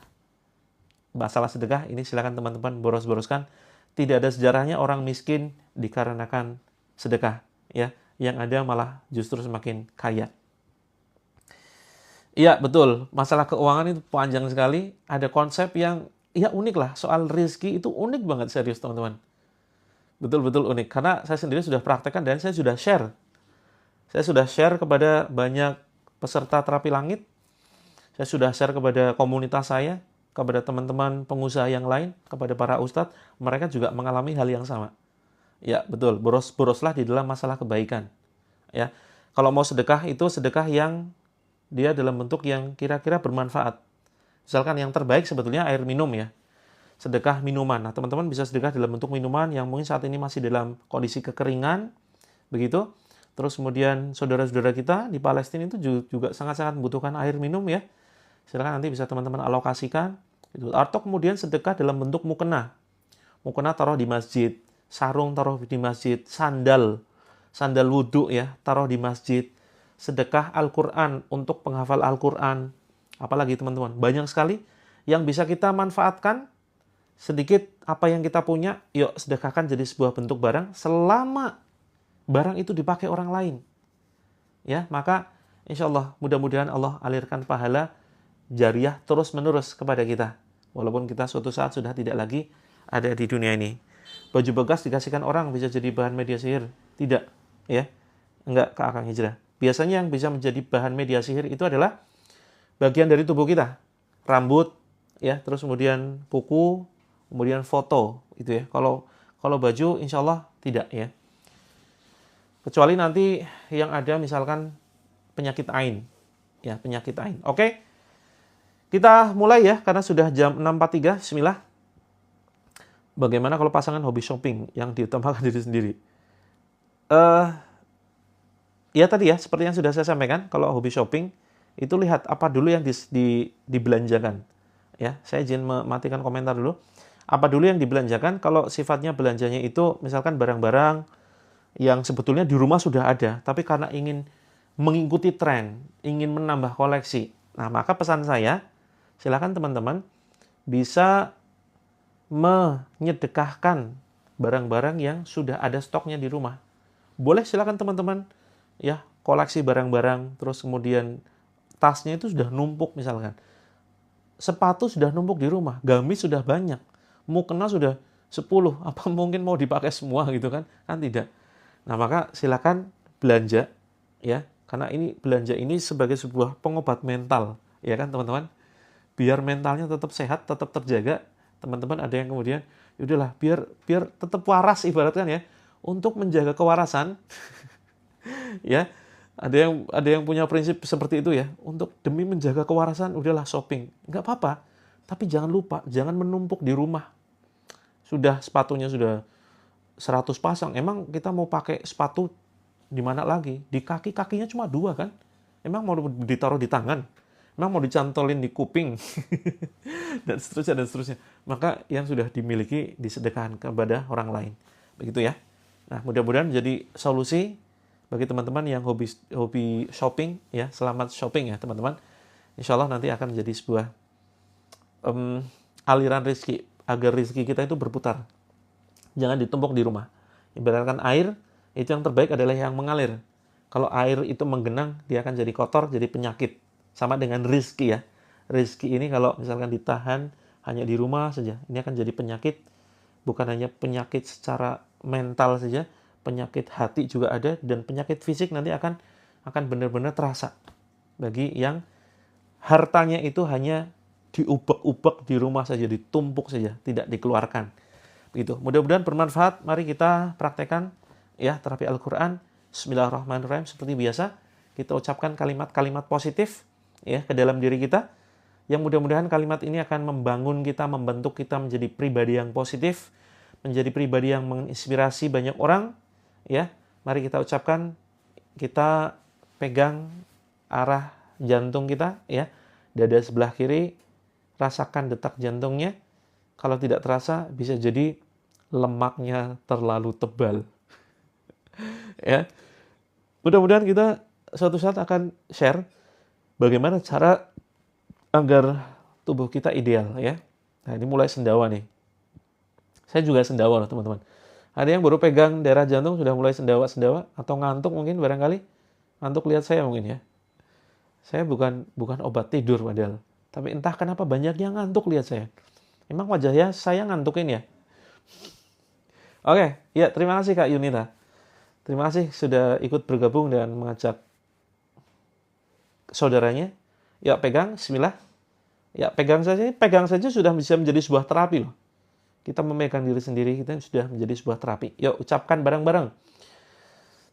Masalah sedekah ini silakan teman-teman boros-boroskan. Tidak ada sejarahnya orang miskin dikarenakan sedekah, ya. Yang ada malah justru semakin kaya. Iya, betul. Masalah keuangan itu panjang sekali. Ada konsep yang ya unik lah, soal rezeki itu unik banget, serius teman-teman. Betul-betul unik, karena saya sendiri sudah praktekkan dan saya sudah share. Saya sudah share kepada banyak peserta terapi langit. Saya sudah share kepada komunitas saya, kepada teman-teman pengusaha yang lain, kepada para ustadz. Mereka juga mengalami hal yang sama. Ya, betul, boros-boroslah di dalam masalah kebaikan. Ya, kalau mau sedekah itu sedekah yang dia dalam bentuk yang kira-kira bermanfaat. Misalkan yang terbaik sebetulnya air minum ya. Sedekah minuman. Nah, teman-teman bisa sedekah dalam bentuk minuman yang mungkin saat ini masih dalam kondisi kekeringan. Begitu. Terus kemudian saudara-saudara kita di Palestina itu juga sangat-sangat membutuhkan air minum ya. Silakan nanti bisa teman-teman alokasikan. Atau kemudian sedekah dalam bentuk mukena. Mukena taruh di masjid. Sarung taruh di masjid. Sandal wudhu ya, taruh di masjid. Sedekah Al-Quran untuk penghafal Al-Quran. Apalagi teman-teman, banyak sekali yang bisa kita manfaatkan. Sedikit apa yang kita punya, yuk sedekahkan jadi sebuah bentuk barang selama barang itu dipakai orang lain. Ya, maka insya Allah mudah-mudahan Allah alirkan pahala jariah terus-menerus kepada kita. Walaupun kita suatu saat sudah tidak lagi ada di dunia ini. Baju bekas dikasihkan orang bisa jadi bahan media sihir? Tidak, ya. Enggak ke Akang Hijrah. Biasanya yang bisa menjadi bahan media sihir itu adalah bagian dari tubuh kita, rambut, ya, terus kemudian kuku, kemudian foto, itu ya. Kalau baju, insya Allah tidak ya. Kecuali nanti yang ada misalkan penyakit ain, ya, penyakit ain. Oke, kita mulai ya, karena sudah jam 6.43. Bismillah. Bagaimana kalau pasangan hobi shopping yang diutamakan diri sendiri? Ya tadi ya, seperti yang sudah saya sampaikan, kalau hobi shopping itu lihat apa dulu yang dibelanjakan. Ya, saya izin mematikan komentar dulu. Apa dulu yang dibelanjakan? Kalau sifatnya belanjanya itu misalkan barang-barang yang sebetulnya di rumah sudah ada, tapi karena ingin mengikuti tren, ingin menambah koleksi. Nah, maka pesan saya, silakan teman-teman bisa menyedekahkan barang-barang yang sudah ada stoknya di rumah. Boleh silakan teman-teman ya, koleksi barang-barang, terus kemudian tasnya itu sudah numpuk misalkan. Sepatu sudah numpuk di rumah, gamis sudah banyak, mukena sudah 10, apa mungkin mau dipakai semua gitu kan? Kan tidak. Nah, maka silakan belanja ya, karena ini belanja ini sebagai sebuah pengobat mental, ya kan teman-teman? Biar mentalnya tetap sehat, tetap terjaga. Teman-teman ada yang kemudian, yaudahlah biar biar tetap waras ibaratkan ya, untuk menjaga kewarasan, ya. Ada yang punya prinsip seperti itu ya, untuk demi menjaga kewarasan udahlah shopping. Nggak apa-apa, tapi jangan lupa, jangan menumpuk di rumah. Sudah sepatunya sudah 100 pasang, emang kita mau pakai sepatu di mana lagi? Di kaki, kakinya cuma 2 kan? Emang mau ditaruh di tangan? Emang mau dicantolin di kuping? Dan seterusnya, dan seterusnya. Maka yang sudah dimiliki disedekahkan kepada orang lain. Begitu ya. Nah, mudah-mudahan jadi solusi bagi teman-teman yang hobi shopping ya. Selamat shopping ya teman-teman. Insya Allah nanti akan menjadi sebuah aliran rezeki, agar rezeki kita itu berputar. Jangan ditumpuk di rumah. Ibaratkan air, itu yang terbaik adalah yang mengalir. Kalau air itu menggenang, dia akan jadi kotor, jadi penyakit. Sama dengan rezeki ya. Rezeki ini kalau misalkan ditahan hanya di rumah saja, ini akan jadi penyakit. Bukan hanya penyakit secara mental saja, penyakit hati juga ada, dan penyakit fisik nanti akan benar-benar terasa. Bagi yang hartanya itu hanya diubek-ubek di rumah saja, ditumpuk saja, tidak dikeluarkan. Begitu. Mudah-mudahan bermanfaat. Mari kita praktekkan ya terapi Al-Qur'an. Bismillahirrahmanirrahim. Seperti biasa, kita ucapkan kalimat-kalimat positif ya ke dalam diri kita. Yang mudah-mudahan kalimat ini akan membangun kita, membentuk kita menjadi pribadi yang positif, menjadi pribadi yang menginspirasi banyak orang ya. Mari kita ucapkan, kita pegang arah jantung kita ya. Dada sebelah kiri, rasakan detak jantungnya. Kalau tidak terasa, bisa jadi lemaknya terlalu tebal. Ya. Mudah-mudahan kita suatu saat akan share bagaimana cara agar tubuh kita ideal ya. Nah, ini mulai sendawa nih. Saya juga sendawa loh, teman-teman. Ada yang baru pegang daerah jantung sudah mulai sendawa-sendawa atau ngantuk mungkin barangkali. Ngantuk lihat saya mungkin ya. Saya bukan obat tidur padahal. Tapi entah kenapa banyak yang ngantuk lihat saya. Emang wajahnya saya ngantukin ya? Oke, ya terima kasih Kak Yunita. Terima kasih sudah ikut bergabung dan mengajak saudaranya. Ya pegang, bismillah. Ya pegang saja sudah bisa menjadi sebuah terapi loh. Kita memegang diri sendiri, kita sudah menjadi sebuah terapi. Yuk ucapkan bareng-bareng.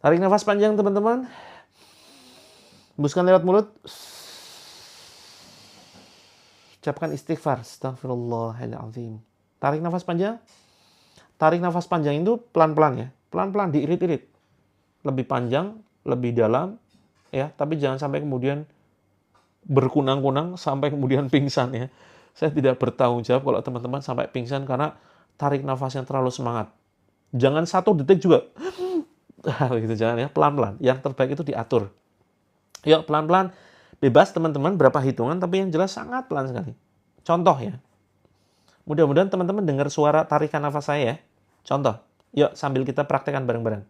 Tarik nafas panjang teman-teman. Hembuskan lewat mulut. Ucapkan istighfar. Astagfirullahaladzim. Tarik nafas panjang. Tarik nafas panjang itu pelan-pelan ya. Pelan-pelan diirit-irit. Lebih panjang, lebih dalam ya, tapi jangan sampai kemudian berkunang-kunang sampai kemudian pingsan ya. Saya tidak bertanggung jawab kalau teman-teman sampai pingsan karena tarik nafasnya terlalu semangat. Jangan 1 detik juga. Gitu jangan ya, pelan-pelan. Yang terbaik itu diatur. Yuk pelan-pelan, bebas teman-teman berapa hitungan, tapi yang jelas sangat pelan sekali. Contoh ya. Mudah-mudahan teman-teman dengar suara tarikan nafas saya ya. Contoh. Yuk sambil kita praktekkan bareng-bareng.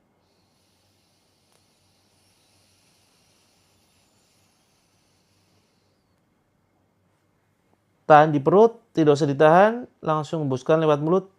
Tahan di perut, tidak usah ditahan, langsung hembuskan lewat mulut.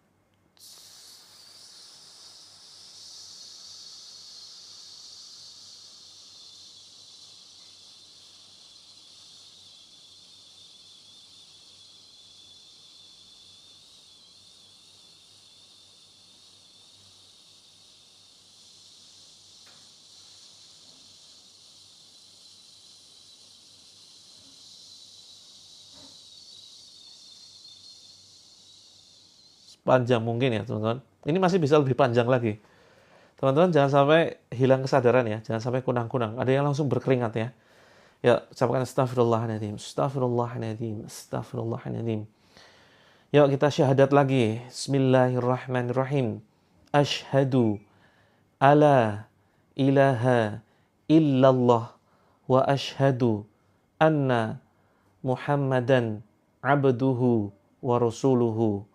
Panjang mungkin ya teman-teman. Ini masih bisa lebih panjang lagi. Teman-teman jangan sampai hilang kesadaran ya, jangan sampai kunang-kunang. Ada yang langsung berkeringat ya. Ya, ucapkan astagfirullahaladzim, astagfirullahaladzim, astagfirullahaladzim. Yuk kita syahadat lagi. Bismillahirrahmanirrahim. Ashhadu alla ilaha illallah wa ashhadu anna Muhammadan abduhu wa rasuluhu.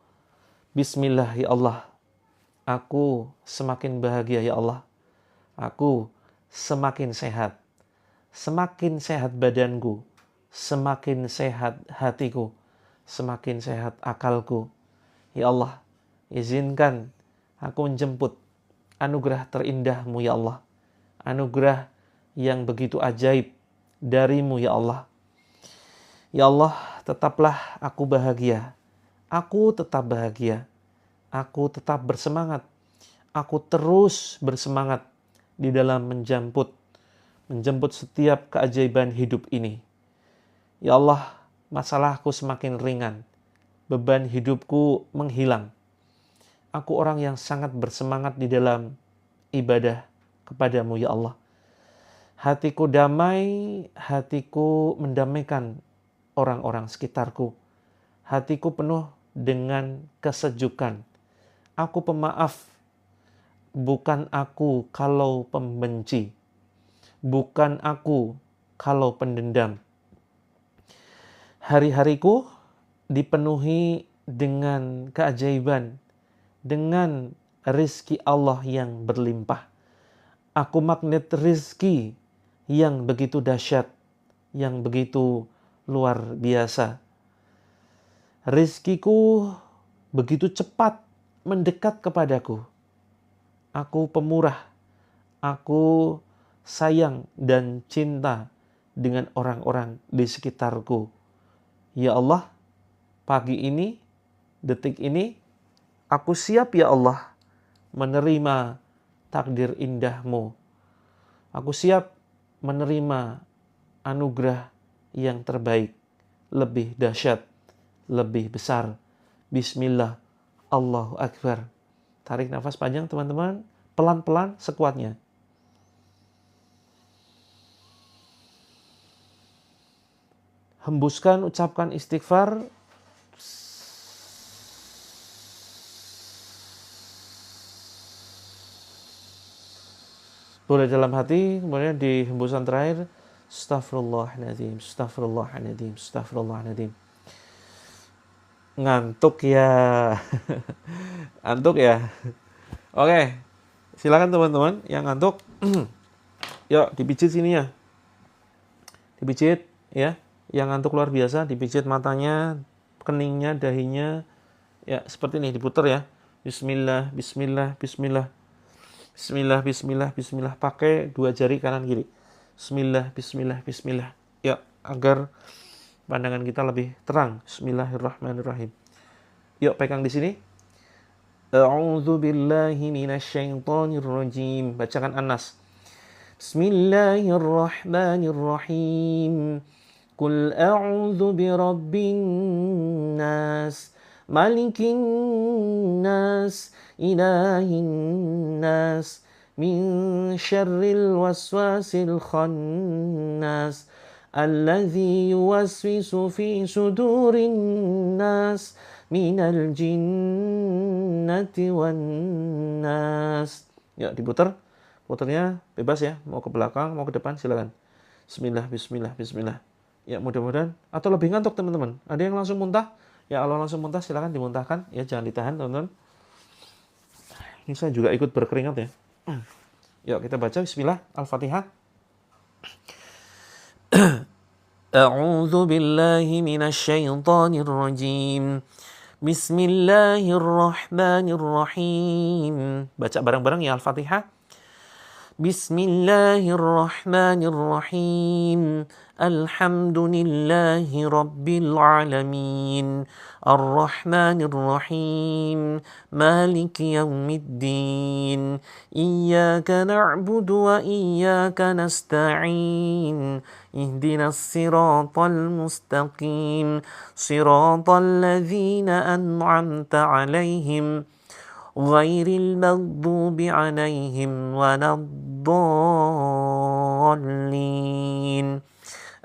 Bismillah ya Allah. Aku semakin bahagia ya Allah. Aku semakin sehat. Semakin sehat badanku. Semakin sehat hatiku. Semakin sehat akalku. Ya Allah, izinkan aku menjemput anugerah terindahmu ya Allah. Anugerah yang begitu ajaib darimu ya Allah. Ya Allah, tetaplah aku bahagia. Aku tetap bahagia. Aku tetap bersemangat. Aku terus bersemangat di dalam menjemput setiap keajaiban hidup ini. Ya Allah, masalahku semakin ringan. Beban hidupku menghilang. Aku orang yang sangat bersemangat di dalam ibadah kepadamu ya Allah. Hatiku damai, hatiku mendamaikan orang-orang sekitarku. Hatiku penuh dengan kesejukan. Aku pemaaf, bukan aku kalau pembenci. Bukan aku kalau pendendam. Hari-hariku dipenuhi dengan keajaiban, dengan rizki Allah yang berlimpah. Aku magnet rizki yang begitu dahsyat, yang begitu luar biasa. Rizkiku begitu cepat mendekat kepadaku. Aku pemurah, aku sayang dan cinta dengan orang-orang di sekitarku. Ya Allah, pagi ini, detik ini, aku siap ya Allah menerima takdir indahmu. Aku siap menerima anugerah yang terbaik, lebih dahsyat, lebih besar. Bismillah, Allahu Akbar. Tarik nafas panjang teman-teman, pelan-pelan sekuatnya. Hembuskan, ucapkan istighfar. Boleh dalam hati, kemudian di hembusan terakhir, Astaghfirullahaladzim, Astaghfirullahaladzim, Astaghfirullahaladzim. Ngantuk ya. Ngantuk ya. Oke, silakan teman-teman yang ngantuk. Yuk, dipijit sini ya. Dipijit ya. Yang ngantuk luar biasa, dipijit matanya, keningnya, dahinya. Ya, seperti ini, diputar ya. Bismillah, bismillah, bismillah. Bismillah, bismillah, bismillah. Pakai dua jari kanan kiri. Bismillah, bismillah, bismillah. Ya, agar pandangan kita lebih terang. Bismillahirrahmanirrahim. Yuk, pegang di sini. A'udzu billahi minasyaitonir rajim. Bacakan An-Nas. Bismillahirrahmanirrahim. Qul a'udzu birabbin nas, malikin nas, ilahin nas, min syarril waswasil khannas, alladzi yuwaswisu fi sudurin nas, minal jinnati wan nas. Ya, diputar. Putarnya bebas ya, mau ke belakang, mau ke depan, silakan. Bismillah, bismillah, bismillah. Ya, mudah-mudahan. Atau lebih ngantuk teman-teman. Ada yang langsung muntah? Ya, kalau langsung muntah silakan dimuntahkan. Ya, jangan ditahan teman-teman. Ini saya juga ikut berkeringat ya. Yuk, kita baca bismillah. Al-Fatihah. A'udzu billahi minasyaitonir rajim. Bismillahirrahmanirrahim. Baca bareng-bareng ya Al-Fatihah. Bismillahirrahmanirrahim. Alhamdulillahi rabbil alamin. Ar-Rahmanir-Rahim. Maliki yaumiddin. Iyyaka na'budu wa iyyaka nasta'in. Ihdinas siratal mustaqim. Siratal ladzina an'amta 'alaihim. Ghairil maghdubi 'alaihim waladdallin.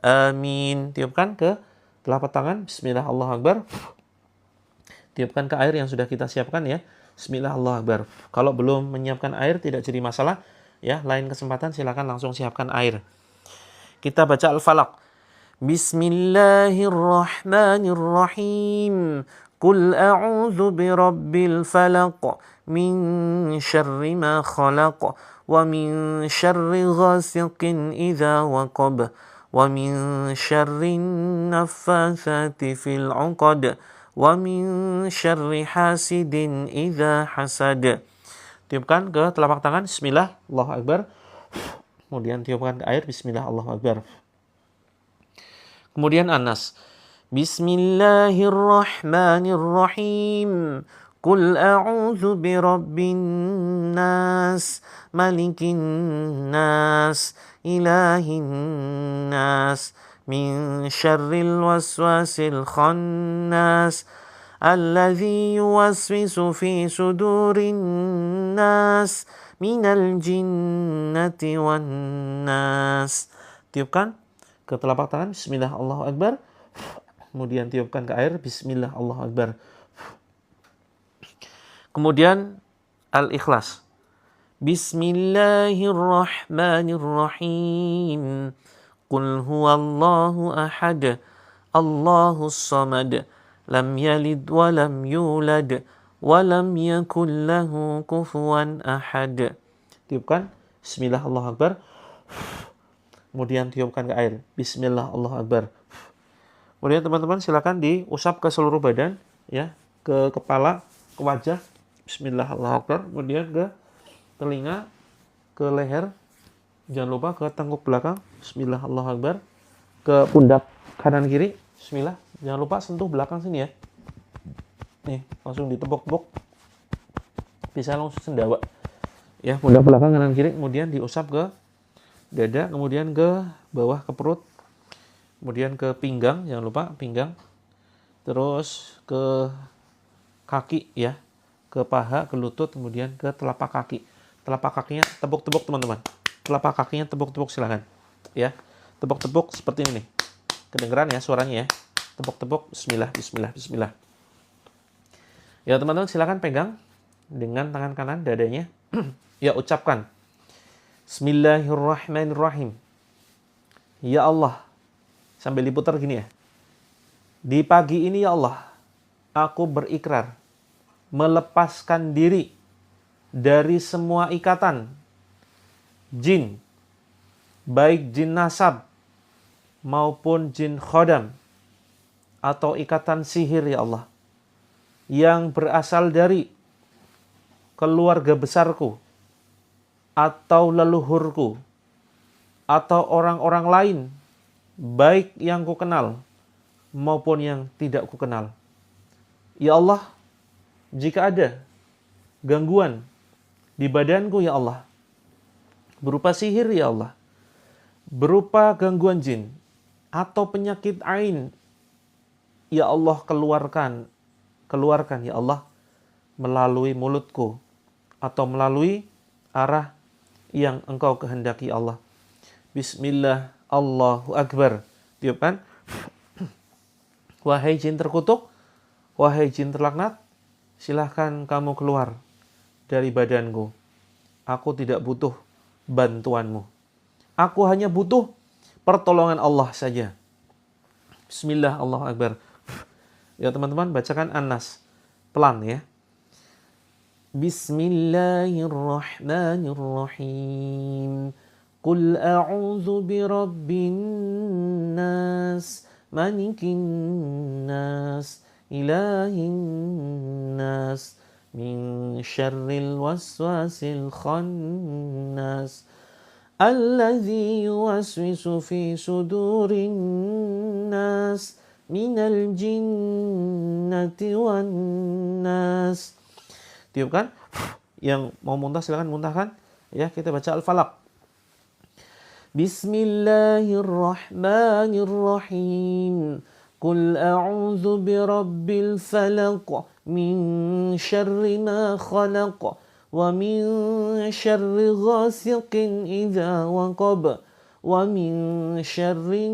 Amin. Tiupkan ke telapak tangan. Bismillah, Allahu Akbar. Tiupkan ke air yang sudah kita siapkan ya. Bismillah, Allahu Akbar. Kalau belum menyiapkan air tidak jadi masalah ya. Lain kesempatan silakan langsung siapkan air. Kita baca Al-Falaq. Bismillahirrahmanirrahim. Qul a'udzu birabbil falaq min syarri ma khalaq wa min syarri ghasiqin idza waqab wa min syarri naffatsati fil 'uqad wa min syarri hasidin idza hasad. Tiupkan ke telapak tangan. Bismillah, Allahu Akbar. Kemudian tiupkan ke air. Bismillah, Allahu Akbar. Kemudian Anas. Bismillahirrahmanirrahim. Qul a'udzu birabbin nas, malikin nas, ilahin nas, min syarril waswasil khannas, alladzi yuwaswisu fi sudurin nas, minal jinnati wan nas. Tiupkan ke telapak tangan. Bismillah, Allahu Akbar. Kemudian tiupkan ke air. Bismillah, Allahu Akbar. Kemudian Al-Ikhlas. Bismillahirrahmanirrahim. Qul huwallahu ahad, Allahus samad, lam yalid wa lam yulad, wa lam yakul lahu kufuwan ahad. Tiupkan. Bismillah, Allahu Akbar. Kemudian tiupkan ke air. Bismillah, Allahu Akbar. Kemudian teman-teman silakan diusap ke seluruh badan, ya, ke kepala, ke wajah. Bismillah, Allahu Akbar. Kemudian ke telinga, ke leher. Jangan lupa ke tengkuk belakang. Bismillah, Allahu Akbar. Ke pundak kanan kiri. Bismillah. Jangan lupa sentuh belakang sini ya. Nih, langsung ditepuk-tepuk. Bisa langsung sendawa. Ya, pundak belakang kanan kiri. Kemudian diusap ke dada, kemudian ke bawah ke perut. Kemudian ke pinggang, jangan lupa pinggang. Terus ke kaki ya. Ke paha, ke lutut, kemudian ke telapak kaki. Telapak kakinya tepuk-tepuk teman-teman. Telapak kakinya tepuk-tepuk silakan. Ya. Tepuk-tepuk seperti ini nih. Kedengeran ya suaranya ya. Tepuk-tepuk. Bismillah, bismillah, bismillah. Ya teman-teman silakan pegang dengan tangan kanan dadanya. Ya ucapkan. Bismillahirrahmanirrahim. Ya Allah. Sambil diputar gini ya. Di pagi ini ya Allah, aku berikrar melepaskan diri dari semua ikatan jin, baik jin nasab maupun jin khodam atau ikatan sihir ya Allah, yang berasal dari keluarga besarku atau leluhurku atau orang-orang lain, baik yang ku kenal maupun yang tidak ku kenal. Ya Allah, jika ada gangguan di badanku ya Allah, berupa sihir ya Allah, berupa gangguan jin atau penyakit ain, ya Allah keluarkan ya Allah melalui mulutku atau melalui arah yang Engkau kehendaki Allah. Bismillah, Allahu Akbar. Tiupkan. Wahai jin terkutuk, wahai jin terlaknat, silahkan kamu keluar dari badanku. Aku tidak butuh bantuanmu. Aku hanya butuh pertolongan Allah saja. Bismillah, Allahu Akbar. Ya teman-teman, bacakan An-Nas. Pelan ya. Bismillahirrahmanirrahim. Qul a'udzu birabbin nas, malikin nas, ilahin nas, min syarril waswasil khannas, alladzi yuwaswisu fi sudurin nas, minal jinnati wan nas. Tiupkan. Yang mau muntah silakan muntahkan. Ya, kita baca Al-Falaq. Bismillahirrahmanirrahim. Qul a'udzu birabbil falaq, min syarri ma khalaq, wa min syarri ghasiqin idza waqab, wa min syarri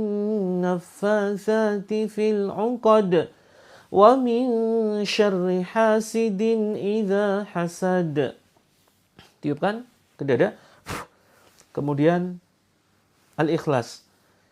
naffatsati fil 'uqad, wa min syarri hasidin idza hasad. Tiupkan ke dada. Kemudian Al-Ikhlas.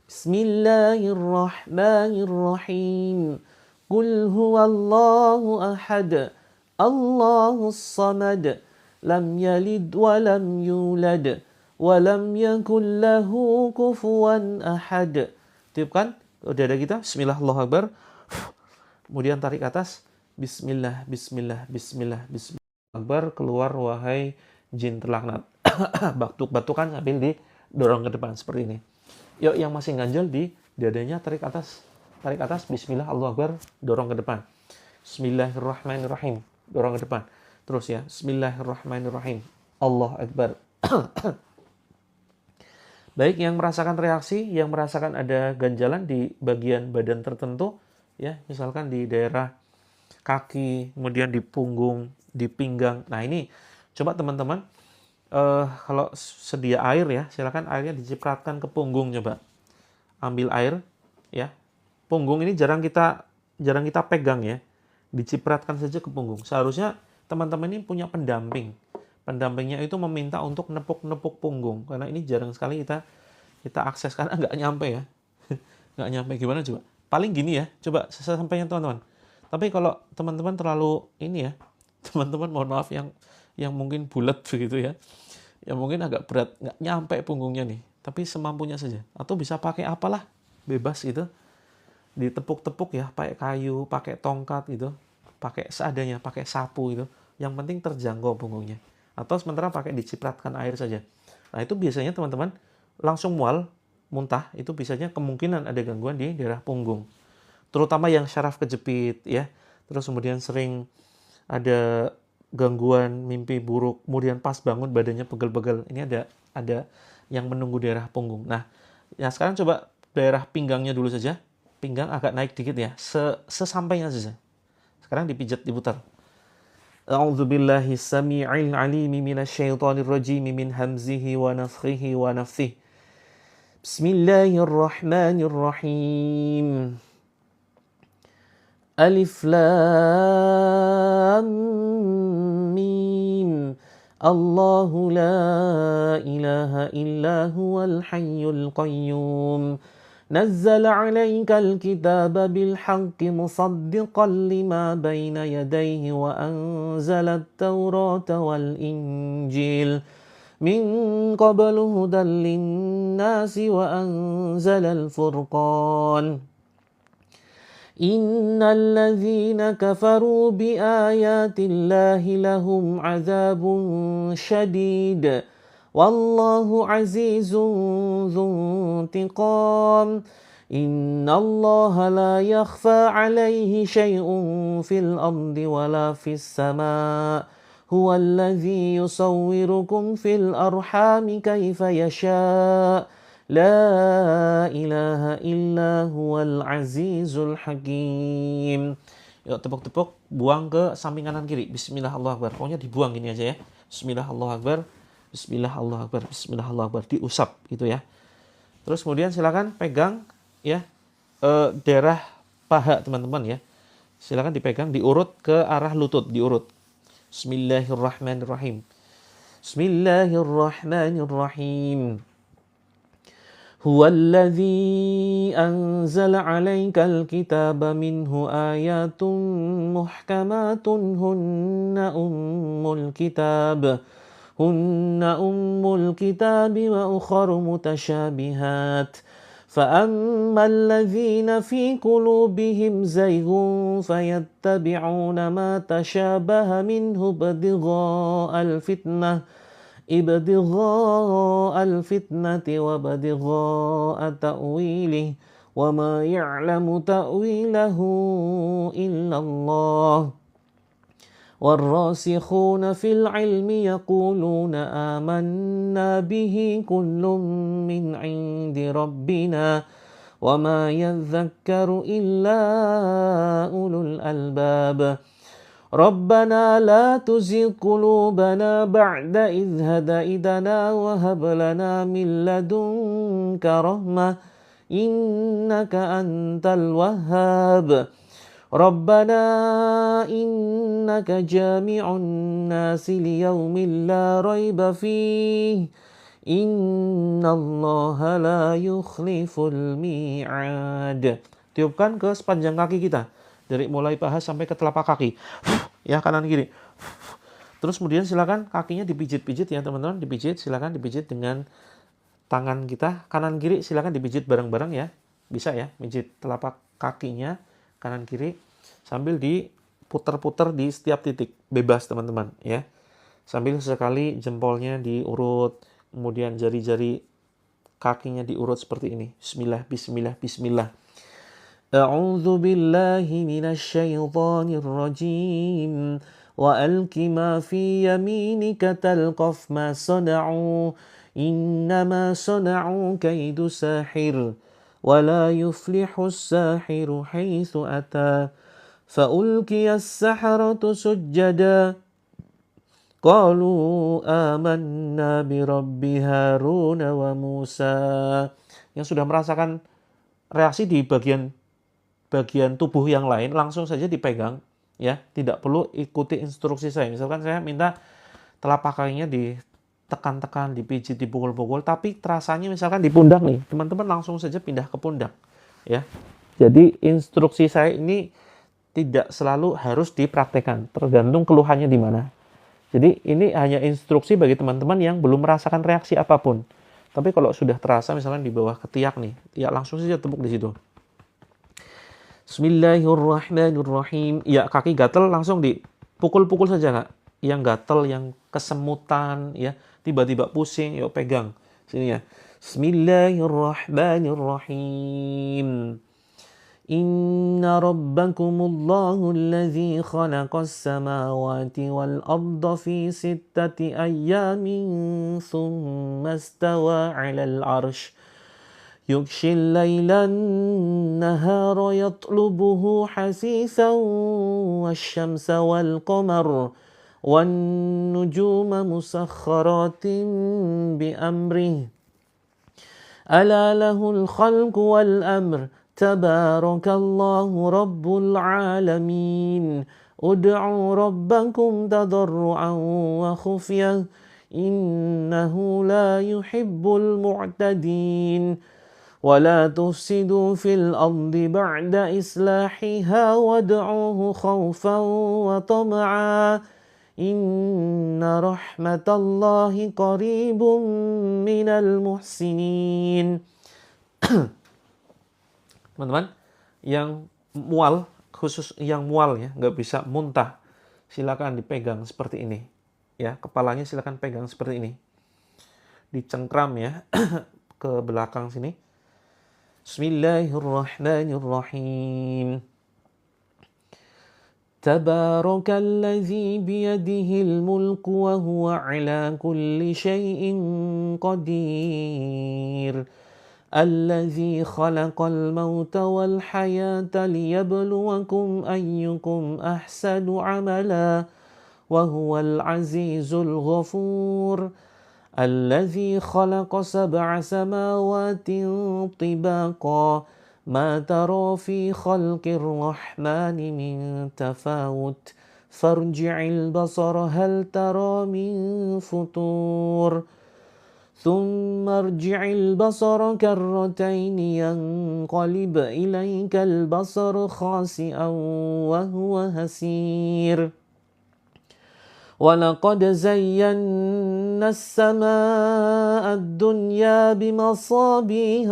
Bismillahirrahmanirrahim. Qul huwallahu ahad, Allahus samad, lam yalid wa lam yulad, wa lam yakul lahu kufuwan ahad. Tiupkan ke dada kita. Bismillah, Allahu Akbar. Kemudian tarik atas. Bismillah, bismillah, bismillah, bismillah. Akbar, keluar wahai jin terlaknat. Batuk-batukan sambil didorong ke depan seperti ini. Yuk, yang masih ganjel di dadanya tarik atas. Tarik atas, bismillah, Allahu Akbar, dorong ke depan. Bismillahirrahmanirrahim, dorong ke depan. Terus ya, bismillahirrahmanirrahim, Allah Akbar. Baik yang merasakan reaksi, yang merasakan ada ganjalan di bagian badan tertentu, ya, misalkan di daerah kaki, kemudian di punggung, di pinggang. Nah ini, coba teman-teman, kalau sedia air ya, silakan airnya dicipratkan ke punggung coba. Ambil air, ya. Punggung ini jarang kita pegang ya. Dicipratkan saja ke punggung. Seharusnya teman-teman ini punya pendamping. Pendampingnya itu meminta untuk nepuk-nepuk punggung, karena ini jarang sekali kita akses karena nggak nyampe ya. Nggak nyampe, gimana coba? Paling gini ya, coba sesampainya teman-teman. Tapi kalau teman-teman terlalu ini ya, teman-teman mohon maaf yang mungkin bulat begitu ya, yang mungkin agak berat, nggak nyampe punggungnya nih, tapi semampunya saja. Atau bisa pakai apalah, bebas gitu, ditepuk-tepuk ya, pakai kayu, pakai tongkat gitu, pakai seadanya, pakai sapu gitu. Yang penting terjangkau punggungnya. Atau sementara pakai dicipratkan air saja. Nah itu biasanya teman-teman langsung mual, muntah, itu biasanya kemungkinan ada gangguan di daerah punggung. Terutama yang syaraf kejepit ya. Terus kemudian sering ada gangguan mimpi buruk, kemudian pas bangun badannya pegel-pegel. Ini ada yang menunggu daerah punggung. Nah, ya sekarang coba daerah pinggangnya dulu saja. Pinggang agak naik dikit ya, sesampainya saja. Sekarang dipijat, diputar. A'udzu billahi samii'il 'aliim minasyaitonir rajiim min hamzihi wa nafthihi wa nafthihi. Bismillahirrahmanirrahim. Alif Lam Mim. Allahu la ilaha illa huwal hayyul qayyum. نزل عليك الكتاب بالحق مصدقا لما بين يديه وأنزل التوراة والإنجيل من قبل هدى للناس وأنزل الفرقان إن الذين كفروا بآيات الله لهم عذاب شديد والله عزيز ذو انتقام إن الله لا يخفى عليه شيء في الأرض ولا في السماء هو الذي يصوركم في الأرحام كيف يشاء لا إله إلا هو العزيز الحكيم. Yuk tepuk-tepuk, buang ke samping kanan kiri. Bismillah, Allahu Akbar. Pokoknya dibuang gini aja ya. Bismillah, Allahu Akbar. Bismillah, Allahu Akbar. Bismillah, Allahu Akbar. Diusap gitu ya. Terus kemudian silakan pegang ya daerah paha teman-teman ya. Silakan dipegang, diurut ke arah lutut, diurut. Bismillahirrahmanirrahim. Bismillahirrahmanirrahim. Huwallazi anzala 'alaikal kitaba minhu ayatun muhkamatun hunna ummul kitab. هن أم الكتاب وأخر متشابهات فأما الذين في قلوبهم زيغ فيتبعون ما تشابه منه ابتغاء الفتنة وابتغاء تأويله وما يعلم تأويله إلا الله والراسخون في العلم يقولون آمنا به كل من عند ربنا وما يذكر إلا أولو الألباب ربنا لا تزغ قلوبنا بعد إذ هديتنا وهب لنا من لدنك رحمة إنك أنت الوهاب ربنا إنك جامع الناس ليوم لا ريب فيه إن الله لا يخلف الميعاد. Tiupkan ke sepanjang kaki kita, dari mulai paha sampai ke telapak kaki, ya kanan kiri. Terus kemudian silakan kakinya dipijit-pijit ya teman-teman, dipijit, silakan dipijit dengan tangan kita, kanan kiri silakan dipijit bareng-bareng ya, bisa ya, pijit telapak kakinya kanan kiri sambil diputar-putar di setiap titik, bebas teman-teman ya. Sambil sekali jempolnya diurut, kemudian jari-jari kakinya diurut seperti ini. Bismillah, bismillah, bismillah. A'udzu billahi minasyaitonir rajim. Wa alqi ma fi yaminika talqaf ma sana'u. Innama sana'u kaidu sahir. Wa la yuflihu as-sahiru haitsu ata. Fa'ulqiya as-saharatu sujjada. Qalu amanna bi Rabbi Harun wa Musa. Yang sudah merasakan reaksi di bagian tubuh yang lain langsung saja dipegang, ya, tidak perlu ikuti instruksi saya. Misalkan saya minta telapak kakinya ditekan-tekan, dipijit, dipukul-pukul, tapi terasanya misalkan di pundak nih, teman-teman langsung saja pindah ke pundak, ya. Jadi instruksi saya ini tidak selalu harus dipraktekkan, tergantung keluhannya di mana. Jadi ini hanya instruksi bagi teman-teman yang belum merasakan reaksi apapun. Tapi kalau sudah terasa misalnya di bawah ketiak nih, ya langsung saja tepuk di situ. Bismillahirrahmanirrahim. Ya, kaki gatel langsung dipukul-pukul saja, Kak. Yang gatel, yang kesemutan, ya, tiba-tiba pusing, yuk pegang. Sini ya. Bismillahirrahmanirrahim. Inna rabbakumullahu alladhi khalaqas samawati wal arda fi sittati ayyamin thumma istawa 'alal 'arsy يغشي الليل النهار يطلبه حثيثا والشمس والقمر والنجوم مسخرات بأمره ألا له الخلق والأمر تبارك الله رب العالمين ادعوا ربكم تضرعا وخفية إنه لا يحب المعتدين ولا تفسدوا في الأرض بعد إصلاحها وادعوه خوفا وطمعا إن رحمة الله قريب من المحسنين. Teman-teman, yang mual, khusus yang mual ya, nggak bisa muntah, silakan dipegang seperti ini. Ya, kepalanya silakan pegang seperti ini. Dicengkram ya ke belakang sini. Bismillahirrahmanirrahim. Tabarakalladzi biyadihil mulku wa huwa ala kulli syai'in qadir. Alladzi khalaqal mauta wal hayata liyabluwakum ayyukum ahsanu amala wa huwal azizul ghafur. الذي خلق 7 سماوات طباقا ما ترى في خلق الرحمن من تفاوت فارجع البصر هل ترى من فطور ثم ارجع البصر كرتين ينقلب إليك البصر خاسئا وهو هسير وَلَقَدْ زَيَّنَّا السَّمَاءَ الدُّنْيَا بِمَصَابِيحَ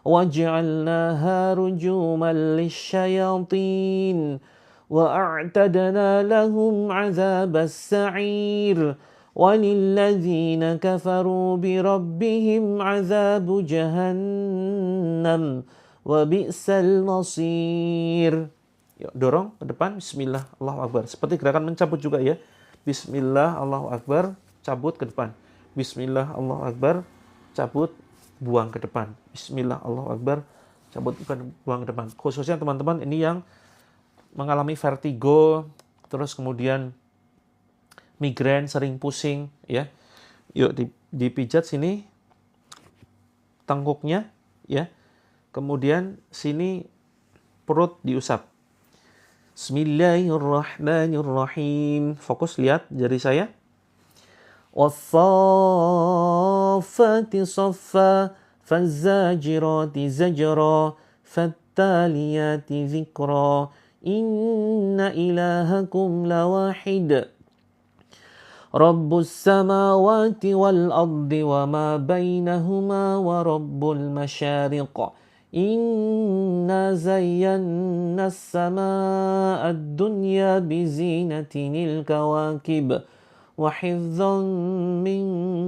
وَجَعَلْنَاهَا رُجُومًا لِلشَّيَاطِينِ وَأَعْتَدْنَا لَهُمْ عَذَابَ السَّعِيرِ وَلِلَّذِينَ كَفَرُوا بِرَبِّهِمْ عَذَابُ جَهَنَّمَ وَبِئْسَ الْمَصِيرُ. Yuk, dorong ke depan. Bismillah, Allahu Akbar. Seperti gerakan mencabut juga ya. Bismillah, Allahu Akbar, cabut ke depan. Bismillah, Allahu Akbar, cabut, buang ke depan. Bismillah, Allahu Akbar, cabut, buang ke depan. Khususnya teman-teman ini yang mengalami vertigo, terus kemudian migrain, sering pusing, ya. Yuk, dipijat sini, tengkuknya, ya. Kemudian sini perut diusap. Bismillahirrahmanirrahim. Fokus, lihat jari saya. Wassafati saffa, fazzajirati zajra, fattaliyati zikra, inna ilahakum lawahid. Rabbus samawati wal ardi wa ma bainahuma wa rabbul masyariq. Inna zayyana as-samaa'a ad-dunya bizinatinil kawakib wa hifdzan min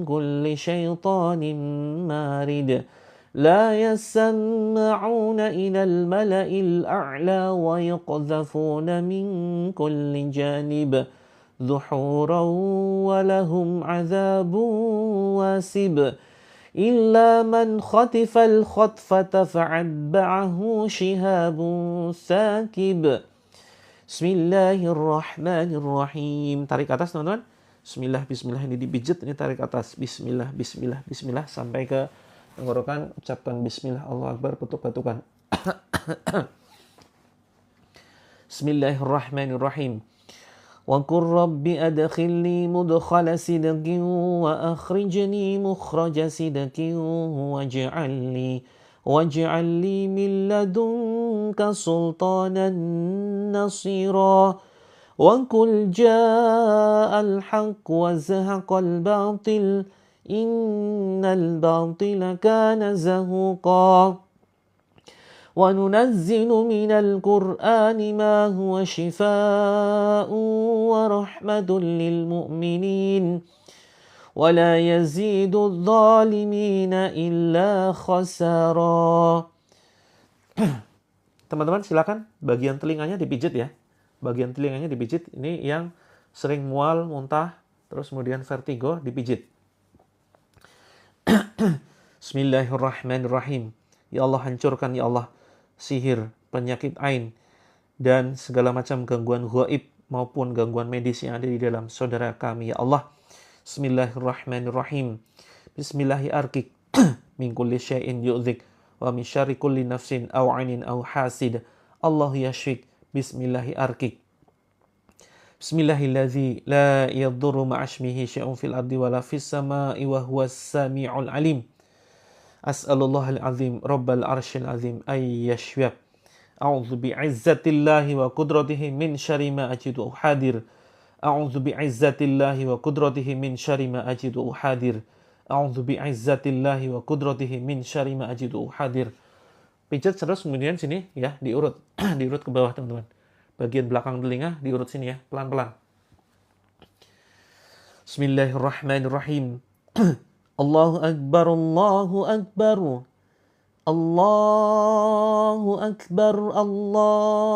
kulli syaitanin marid. لا يسمعون إلى الملأ الأعلى ويقذفون من كل جانب دحورا ولهم عذاب واسب إلا من خطف الخطفة فأتبعه شهاب ثاقب بسم الله الرحمن الرحيم. Tarik atas teman-teman. Bismillah, bismillah, ini dipijit, ini tarik atas. Bismillah, bismillah, bismillah sampai ke tenggorokan, ucapkan bismillah, Allahu Akbar, petuk-petukan. Bismillahirrahmanirrahim. Wa qur rabbi adkhilni mudkhala sidqin wa akhrijni mukhraja sidqin waj'al li min ladunka sultanan nasira. Wa qul ja'al haqq wa zahaqal batil innal batila kana zahuqa wa nunazzilu minal qur'ani ma huwa shifaa'un wa rahmatun lil mu'minin wa la yazidu adh-dhalimina illa khasara. Teman-teman silakan bagian telinganya dipijit ya. Bagian telinganya dipijit, ini yang sering mual, muntah, terus kemudian vertigo dipijit. Bismillahirrahmanirrahim. Ya Allah, hancurkan ya Allah sihir, penyakit ain, dan segala macam gangguan ghaib maupun gangguan medis yang ada di dalam saudara kami ya Allah. Bismillahirrahmanirrahim. Bismillahi arkik min kulli syai'in yu'dzik wa min syarri kulli nafsin aw 'ainin aw hasid. Allah yashfik. Bismillahi arkik. Bismillahilladzi la yadurru ma'asmihi syai'un fil ardi wala fis sama'i wa huwas sami'ul alim. As'alullahal azim rabbal arsyil azim ay yashfiyak. A'udzu bi'izzatillahi wa qudratihi min syarri ma ajidu uhadir. A'udzu bi'izzatillahi wa qudratihi min syarri ma ajidu uhadir. A'udzu bi'izzatillahi wa qudratihi min syarri ma ajidu uhadir. Pijat terus kemudian sini ya, diurut diurut ke bawah teman-teman. Bagian belakang telinga diurut sini ya, pelan-pelan. Bismillahirrahmanirrahim. Allahu akbar, Allahu akbar. Allahu akbar, Allahu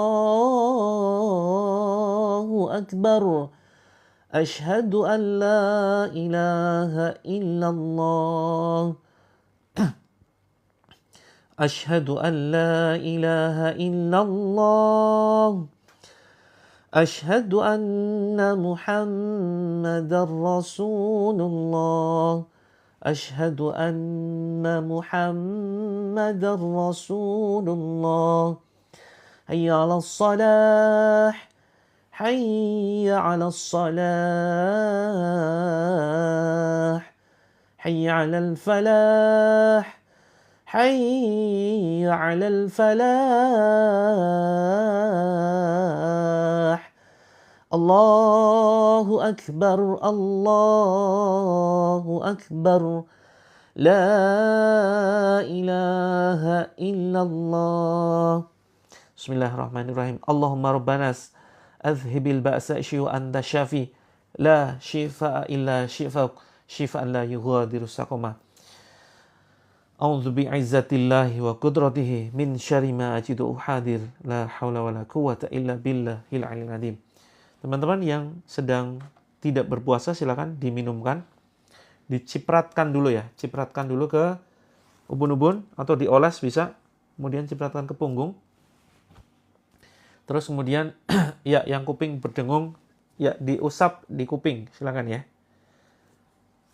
akbar. Asyhadu an la ilaha illallah. Asyhadu an la ilaha illallah. Asyhadu anna Muhammadar Rasulullah. Asyhadu anna Muhammadar Rasulullah. Hayya 'alas salah. Hayya 'alas salah. Hayya 'alal falah. Hayya 'alal falah. Allahu akbar, Allahu akbar. La ilaha illallah. Bismillahirrahmanirrahim. Allahumma rabbanas azhibil ba'sa wa anta syafi. La shifaa illa shifauk. Shifaan la yughadiru saqama. A'udzu bi'izzatillahi wa qudratihi min syarri ma ajidu uhadir. La haula wala quwwata illa billahil 'aliyyil 'azim. Teman-teman yang sedang tidak berpuasa silakan diminumkan, dicipratkan dulu ya, cipratkan dulu ke ubun-ubun atau dioles bisa, kemudian cipratkan ke punggung. Terus kemudian ya yang kuping berdengung ya diusap di kuping, silakan ya.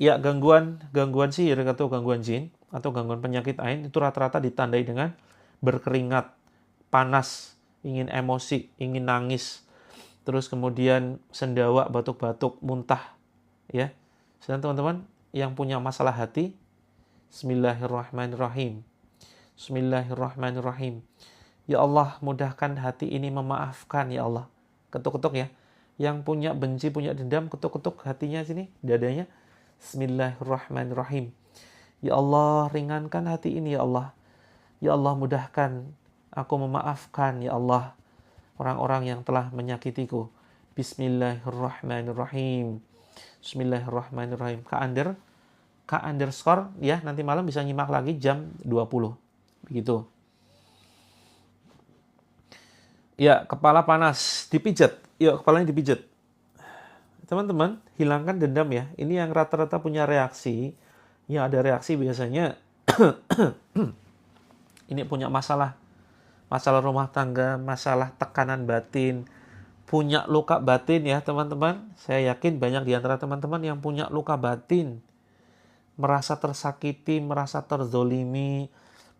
Ya gangguan sihir atau gangguan jin atau gangguan penyakit ain itu rata-rata ditandai dengan berkeringat, panas, ingin emosi, ingin nangis. Terus kemudian sendawa, batuk-batuk, muntah, ya. Sedang teman-teman yang punya masalah hati, Bismillahirrahmanirrahim. Bismillahirrahmanirrahim. Ya Allah, mudahkan hati ini memaafkan, ya Allah. Ketuk-ketuk ya. Yang punya benci, punya dendam, ketuk-ketuk hatinya sini, dadanya. Bismillahirrahmanirrahim. Ya Allah, ringankan hati ini, ya Allah. Ya Allah, mudahkan aku memaafkan, ya Allah, orang-orang yang telah menyakitiku. Bismillahirrahmanirrahim. Bismillahirrahmanirrahim. Kak underscore ya, nanti malam bisa nyimak lagi jam 20. Begitu. Ya, kepala panas, dipijat. Yuk, kepalanya dipijat. Teman-teman, hilangkan dendam ya. Ini yang rata-rata punya reaksi. Ya, ada reaksi biasanya ini punya masalah rumah tangga, masalah tekanan batin, punya luka batin ya teman-teman. Saya yakin banyak di antara teman-teman yang punya luka batin, merasa tersakiti, merasa terzolimi,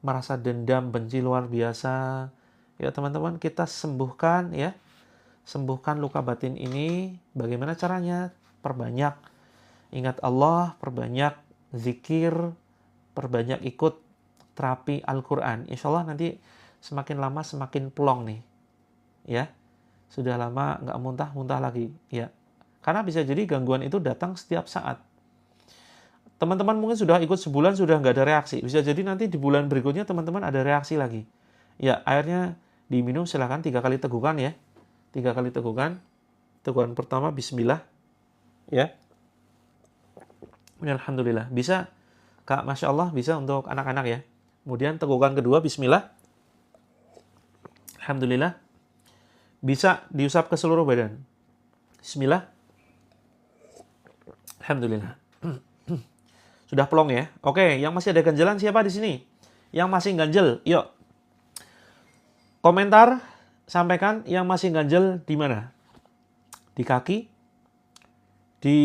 merasa dendam, benci luar biasa. Ya teman-teman, kita sembuhkan ya. Sembuhkan luka batin ini. Bagaimana caranya? Perbanyak ingat Allah, perbanyak zikir, perbanyak ikut terapi Al-Quran. Insya Allah nanti semakin lama semakin plong nih. Ya, sudah lama nggak muntah-muntah lagi. Ya, karena bisa jadi gangguan itu datang setiap saat. Teman-teman mungkin sudah ikut sebulan sudah nggak ada reaksi. Bisa jadi nanti di bulan berikutnya teman-teman ada reaksi lagi. Ya, airnya diminum silahkan 3 kali tegukan ya. 3 kali tegukan. Tegukan pertama Bismillah. Ya. Alhamdulillah. Bisa, Kak, Masya Allah, bisa untuk anak-anak ya. Kemudian tegukan kedua Bismillah. Alhamdulillah. Bisa diusap ke seluruh badan. Bismillah. Alhamdulillah. Sudah plong ya. Oke, yang masih ada ganjalan siapa di sini? Yang masih ganjel, yuk. Komentar, sampaikan yang masih ganjel di mana? Di kaki? Di...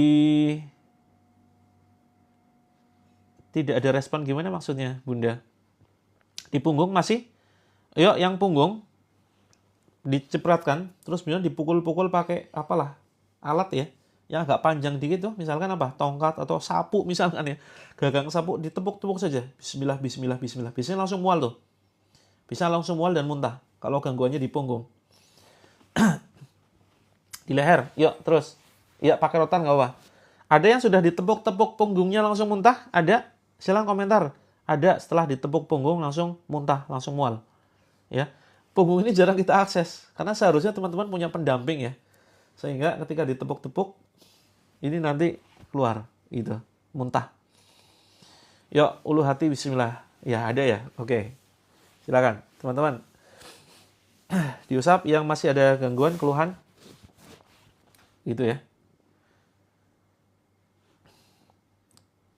Tidak ada respon gimana maksudnya, Bunda? Di punggung masih? Yuk, yang punggung dicepratkan, terus kemudian dipukul-pukul pakai apalah, alat ya. Yang agak panjang dikit tuh, misalkan apa? Tongkat atau sapu misalkan ya. Gagang sapu ditepuk-tepuk saja. Bismillah, bismillah, bismillah. Biasanya langsung mual tuh. Bisa langsung mual dan muntah. Kalau gangguannya di punggung. Di leher, yuk terus. Ya pakai rotan nggak apa. Ada yang sudah ditepuk-tepuk punggungnya langsung muntah? Ada? Silahkan komentar. Ada setelah ditepuk punggung langsung muntah, langsung mual. Ya, punggung ini jarang kita akses. Karena seharusnya teman-teman punya pendamping ya. Sehingga ketika ditepuk-tepuk, ini nanti keluar gitu, muntah. Yuk, ulu hati bismillah. Ya, ada ya? Oke. Silakan, teman-teman. Diusap yang masih ada gangguan, keluhan. Gitu ya.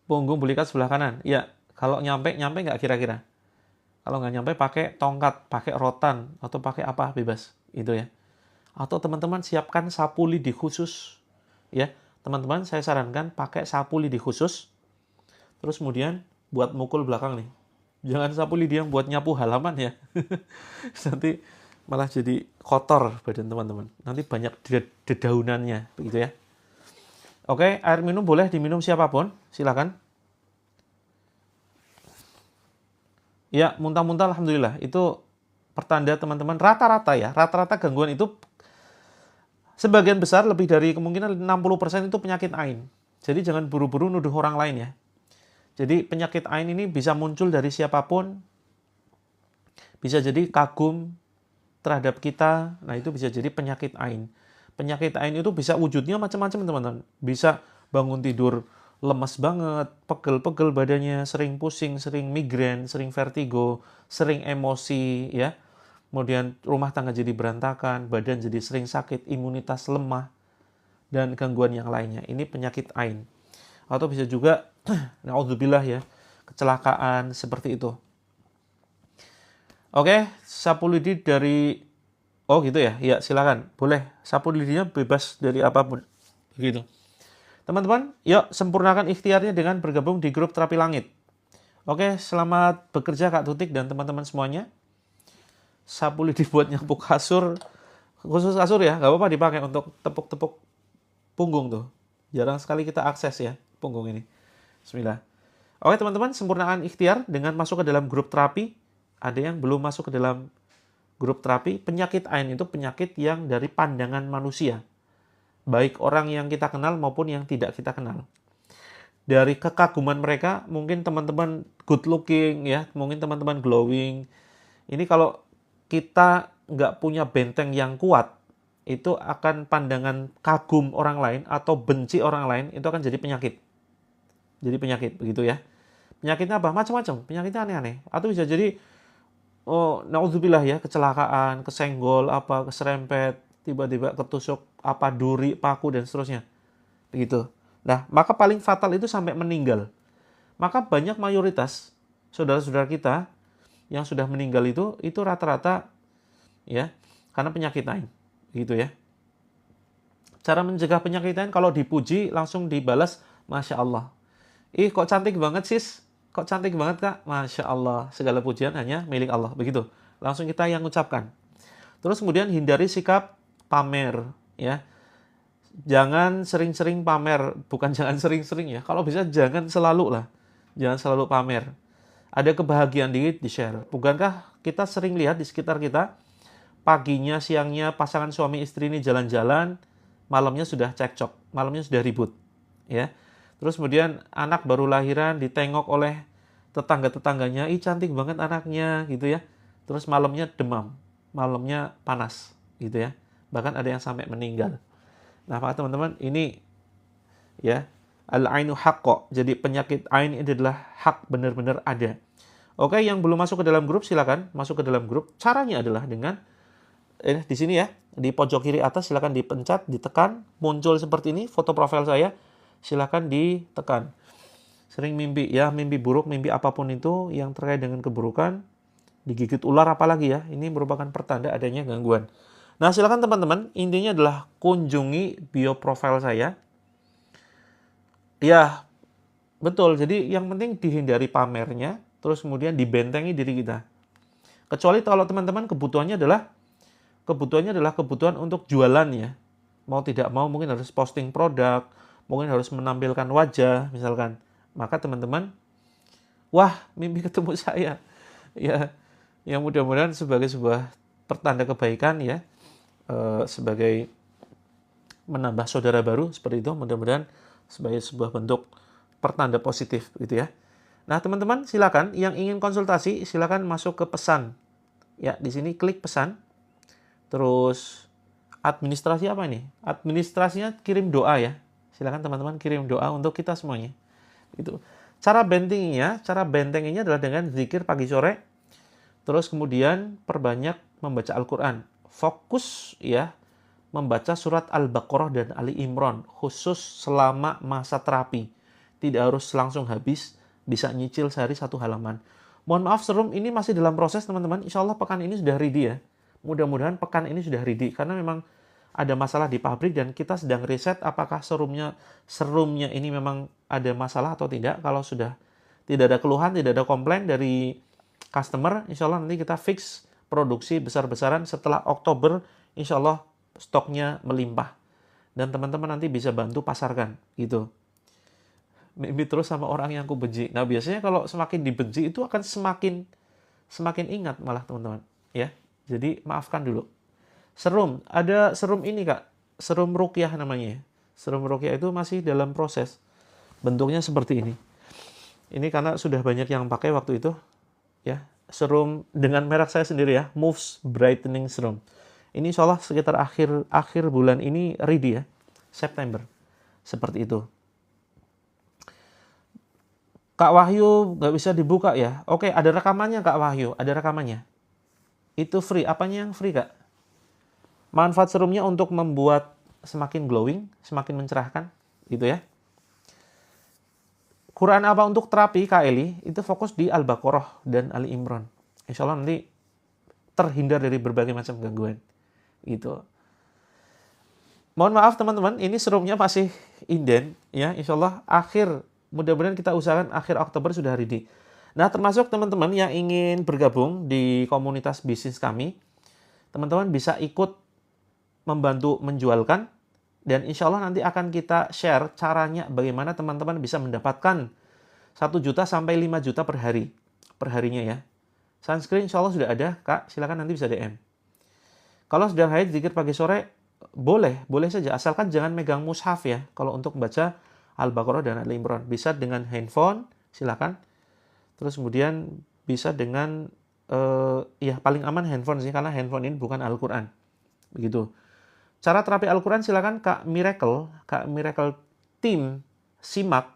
Punggung belikat sebelah kanan. Ya, kalau nyampe nggak kira-kira? Kalau nggak nyampe pakai tongkat, pakai rotan, atau pakai apa, bebas. Gitu ya. Atau teman-teman siapkan sapu lidi khusus. Ya, teman-teman saya sarankan pakai sapu lidi khusus. Terus kemudian buat mukul belakang nih. Jangan sapu lidi yang buat nyapu halaman ya. Nanti malah jadi kotor badan teman-teman. Nanti banyak dedaunannya, begitu ya. Oke, air minum boleh diminum siapapun, silakan. Ya, muntah-muntah alhamdulillah. Itu pertanda teman-teman rata-rata ya. Rata-rata gangguan itu sebagian besar lebih dari kemungkinan 60% itu penyakit ain. Jadi jangan buru-buru nuduh orang lain ya. Jadi penyakit ain ini bisa muncul dari siapapun. Bisa jadi kagum terhadap kita. Nah, itu bisa jadi penyakit ain. Penyakit ain itu bisa wujudnya macam-macam teman-teman. Bisa bangun tidur lemes banget, pegel-pegel badannya, sering pusing, sering migrain, sering vertigo, sering emosi ya. Kemudian rumah tangga jadi berantakan, badan jadi sering sakit, imunitas lemah, dan gangguan yang lainnya. Ini penyakit ain. Atau bisa juga, na'udzubillah ya, kecelakaan seperti itu. Oke, sapu lidi dari... Oh gitu ya? Ya silakan. Boleh. Sapu lidinya bebas dari apapun. Begitu. Teman-teman, yuk sempurnakan ikhtiarnya dengan bergabung di grup Terapi Langit. Oke, selamat bekerja Kak Tutik dan teman-teman semuanya. Sapu lidi buat nyapu kasur. Khusus kasur ya, nggak apa-apa dipakai untuk tepuk-tepuk punggung tuh. Jarang sekali kita akses ya, punggung ini. Bismillah. Oke teman-teman, sempurnakan ikhtiar dengan masuk ke dalam grup terapi. Ada yang belum masuk ke dalam grup terapi. Penyakit ain itu penyakit yang dari pandangan manusia. Baik orang yang kita kenal maupun yang tidak kita kenal. dari kekaguman mereka, mungkin teman-teman good looking ya, mungkin teman-teman glowing. Ini kalau kita nggak punya benteng yang kuat, itu akan pandangan kagum orang lain atau benci orang lain, itu akan jadi penyakit. Jadi penyakit, begitu ya. Penyakitnya apa? Macam-macam. Penyakitnya aneh-aneh. Atau bisa jadi, oh, naudzubillah ya, kecelakaan, kesenggol, apa, keserempet, tiba-tiba ketusuk, apa, duri, paku, dan seterusnya. Begitu. Nah, maka paling fatal itu sampai meninggal. Maka banyak mayoritas saudara-saudara kita yang sudah meninggal itu rata-rata ya karena penyakit lain, gitu ya. Cara mencegah penyakit lain, kalau dipuji langsung dibalas, Masya Allah. Ih, kok cantik banget sis? Kok cantik banget kak? Masya Allah, segala pujian hanya milik Allah. Begitu, langsung kita yang ucapkan. Terus kemudian hindari sikap pamer, ya. Jangan sering-sering pamer, bukan jangan sering-sering ya. Kalau bisa jangan selalu lah. Jangan selalu pamer. Ada kebahagiaan dikit di-share. Bukankah kita sering lihat di sekitar kita, paginya, siangnya pasangan suami istri ini jalan-jalan, malamnya sudah cekcok, malamnya sudah ribut, ya. Terus kemudian anak baru lahiran ditengok oleh tetangga-tetangganya, ih cantik banget anaknya, gitu ya. Terus malamnya demam, malamnya panas, gitu ya. Bahkan ada yang sampai meninggal. Nah, Pak teman-teman, ini ya, al-ainu haqqo. Jadi penyakit ain ini adalah hak, benar-benar ada. Oke, yang belum masuk ke dalam grup silakan masuk ke dalam grup. Caranya adalah dengan di sini ya, di pojok kiri atas silakan dipencet, ditekan, muncul seperti ini foto profil saya. Silakan ditekan. Sering mimpi ya, mimpi buruk, mimpi apapun itu yang terkait dengan keburukan, digigit ular apalagi ya, ini merupakan pertanda adanya gangguan. Nah, silakan teman-teman, intinya adalah kunjungi bio profil saya. Ya, betul. Jadi yang penting dihindari pamernya, terus kemudian dibentengi diri kita. Kecuali kalau teman-teman kebutuhannya adalah kebutuhan untuk jualan ya. Mau tidak mau mungkin harus posting produk, mungkin harus menampilkan wajah misalkan. Maka teman-teman, wah, mimpi ketemu saya. Ya, yang mudah-mudahan sebagai sebuah pertanda kebaikan ya, sebagai menambah saudara baru seperti itu, mudah-mudahan sebagai sebuah bentuk pertanda positif gitu ya. Nah, teman-teman silakan yang ingin konsultasi silakan masuk ke pesan. Ya, di sini klik pesan. Terus administrasi apa ini? Administrasinya kirim doa ya. Silakan teman-teman kirim doa untuk kita semuanya. Itu. Cara bentenginya adalah dengan zikir pagi sore. Terus kemudian perbanyak membaca Al-Qur'an. Fokus ya membaca surat Al-Baqarah dan Ali Imran khusus selama masa terapi. Tidak harus langsung habis, bisa nyicil sehari 1 halaman. Mohon maaf serum ini masih dalam proses teman-teman. Insya Allah pekan ini sudah ready ya. Mudah-mudahan pekan ini sudah ready karena memang ada masalah di pabrik dan kita sedang riset apakah serumnya ini memang ada masalah atau tidak. Kalau sudah tidak ada keluhan, tidak ada komplain dari customer, insya Allah nanti kita fix produksi besar-besaran setelah Oktober, insya Allah stoknya melimpah. Dan teman-teman nanti bisa bantu pasarkan, gitu. Mimpi terus sama orang yang aku benci. Nah, biasanya kalau semakin dibenci itu akan semakin ingat malah teman-teman. Ya, jadi maafkan dulu. Serum, ada serum ini Kak. Serum ruqyah namanya. Serum ruqyah itu masih dalam proses. Bentuknya seperti ini. Ini karena sudah banyak yang pakai waktu itu. Ya, serum dengan merek saya sendiri ya, Moves Brightening Serum. Ini insya Allah sekitar akhir bulan ini ready ya, September. Seperti itu. Kak Wahyu nggak bisa dibuka ya? Oke, ada rekamannya Kak Wahyu, ada rekamannya. Itu free. Apanya yang free Kak? Manfaat serumnya untuk membuat semakin glowing, semakin mencerahkan, gitu ya. Quran apa untuk terapi Kak Eli? Itu fokus di Al-Baqarah dan Ali Imran. Insya Allah nanti terhindar dari berbagai macam gangguan. Gitu. Mohon maaf teman-teman, ini serumnya masih inden ya. Insya Allah mudah-mudahan kita usahakan akhir Oktober sudah ready. Nah, termasuk teman-teman yang ingin bergabung di komunitas bisnis kami, teman-teman bisa ikut membantu menjualkan. Dan insya Allah nanti akan kita share caranya bagaimana teman-teman bisa mendapatkan 1 juta sampai 5 juta per hari. Per harinya ya. Sunscreen insya Allah sudah ada, Kak. Silakan nanti bisa DM. Kalau sedang haid zikir pagi sore, boleh saja. Asalkan jangan megang mushaf ya. Kalau untuk baca Al-Baqarah dan Ali Imran. Bisa dengan handphone, silakan. Terus kemudian bisa dengan ya paling aman handphone sih, karena handphone ini bukan Al-Quran. Begitu. Cara terapi Al-Quran silakan Kak Miracle Team simak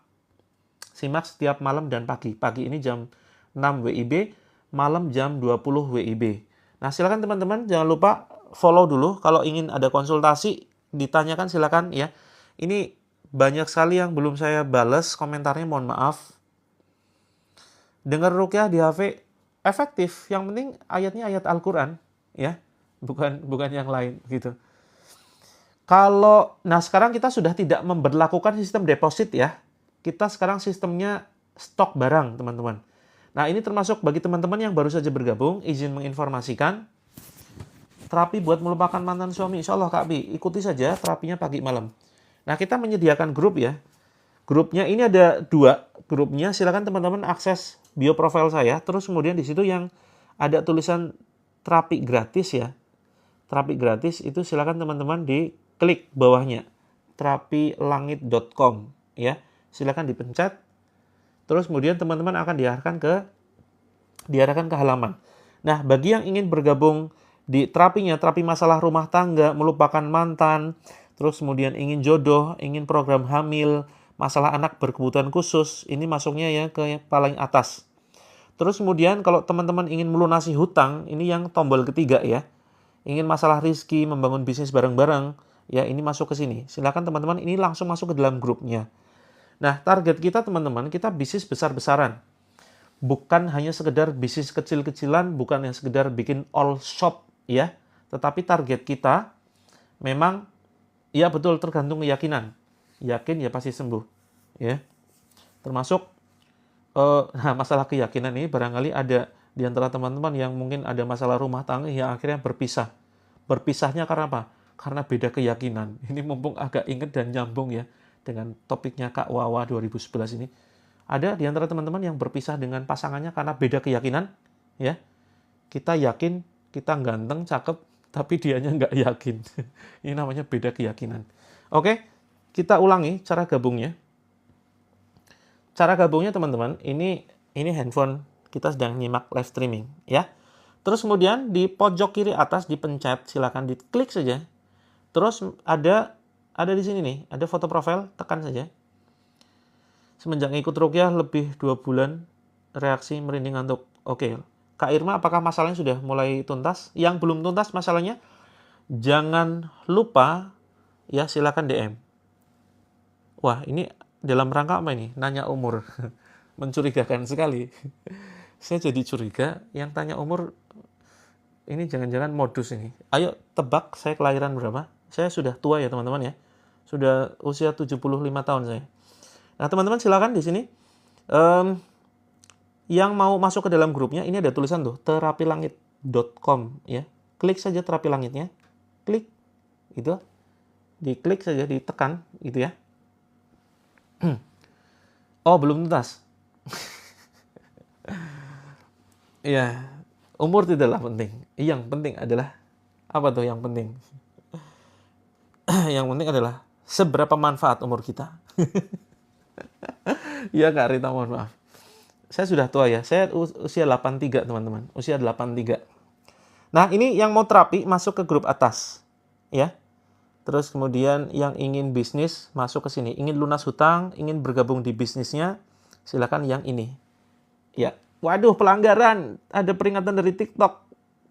setiap malam dan pagi. Pagi ini jam 6 WIB, malam jam 20 WIB. Nah, silakan teman-teman jangan lupa follow dulu. Kalau ingin ada konsultasi, ditanyakan silakan ya. Ini banyak sekali yang belum saya balas komentarnya, mohon maaf. Dengar ruqyah di HP efektif. Yang penting ayatnya ayat Al-Quran ya, bukan yang lain gitu. Nah sekarang kita sudah tidak memberlakukan sistem deposit ya. Kita sekarang sistemnya stok barang, teman-teman. Nah, ini termasuk bagi teman-teman yang baru saja bergabung, izin menginformasikan terapi buat melupakan mantan suami. Insya Allah Kak Bi, ikuti saja terapinya pagi malam. Nah, kita menyediakan grup ya. Grupnya ini ada 2 grupnya. Silakan teman-teman akses bio profil saya. Terus kemudian di situ yang ada tulisan terapi gratis ya. Terapi gratis itu silakan teman-teman diklik bawahnya. terapilangit.com ya. Silakan dipencet. Terus kemudian teman-teman akan diarahkan ke halaman. Nah, bagi yang ingin bergabung di terapinya, terapi masalah rumah tangga, melupakan mantan, terus kemudian ingin jodoh, ingin program hamil, masalah anak berkebutuhan khusus, ini masuknya ya ke paling atas. Terus kemudian kalau teman-teman ingin melunasi hutang, ini yang tombol ketiga ya. Ingin masalah rizki, membangun bisnis bareng-bareng, ya ini masuk ke sini. Silakan teman-teman ini langsung masuk ke dalam grupnya. Nah, target kita teman-teman, kita bisnis besar-besaran. Bukan hanya sekedar bisnis kecil-kecilan, bukan yang sekedar bikin all shop ya. Tetapi target kita memang ya betul tergantung keyakinan. Yakin ya pasti sembuh ya. Termasuk nah masalah keyakinan ini barangkali ada di antara teman-teman yang mungkin ada masalah rumah tangga yang akhirnya berpisah. Berpisahnya karena apa? Karena beda keyakinan. Ini mumpung agak inget dan nyambung ya dengan topiknya Kak Wawa 2011 ini. Ada di antara teman-teman yang berpisah dengan pasangannya karena beda keyakinan ya. Kita yakin kita ganteng, cakep, tapi dianya nggak yakin. Ini namanya beda keyakinan. Oke, kita ulangi cara gabungnya. Cara gabungnya teman-teman, ini handphone kita sedang nyimak live streaming ya. Terus kemudian di pojok kiri atas dipencet, silakan diklik saja. Terus ada di sini nih, ada foto profil, tekan saja. Semenjak ngikut ruqyah lebih 2 bulan, reaksi merinding ngantuk. Oke. Kak Irma, apakah masalahnya sudah mulai tuntas? Yang belum tuntas masalahnya, jangan lupa ya silakan DM. Wah, ini dalam rangka apa ini? Nanya umur. Mencurigakan sekali. Saya jadi curiga, yang tanya umur, ini jangan-jangan modus ini. Ayo tebak saya kelahiran berapa? Saya sudah tua ya teman-teman ya. Sudah usia 75 tahun saya. Nah teman-teman silakan di sini. Yang mau masuk ke dalam grupnya, ini ada tulisan tuh, terapilangit.com ya. Klik saja terapi langitnya. Klik. Gitu. Diklik saja, ditekan gitu ya. Oh, belum tuntas. Ya, umur tidaklah penting. Yang penting adalah apa tuh yang penting? Yang penting adalah seberapa manfaat umur kita. Ya Kak Rita, mohon maaf. Saya sudah tua ya. Saya usia 83 teman-teman. Usia 83. Nah, ini yang mau terapi masuk ke grup atas. Ya. Terus kemudian yang ingin bisnis masuk ke sini. Ingin lunas hutang, ingin bergabung di bisnisnya, silakan yang ini. Ya. Waduh, pelanggaran. Ada peringatan dari TikTok.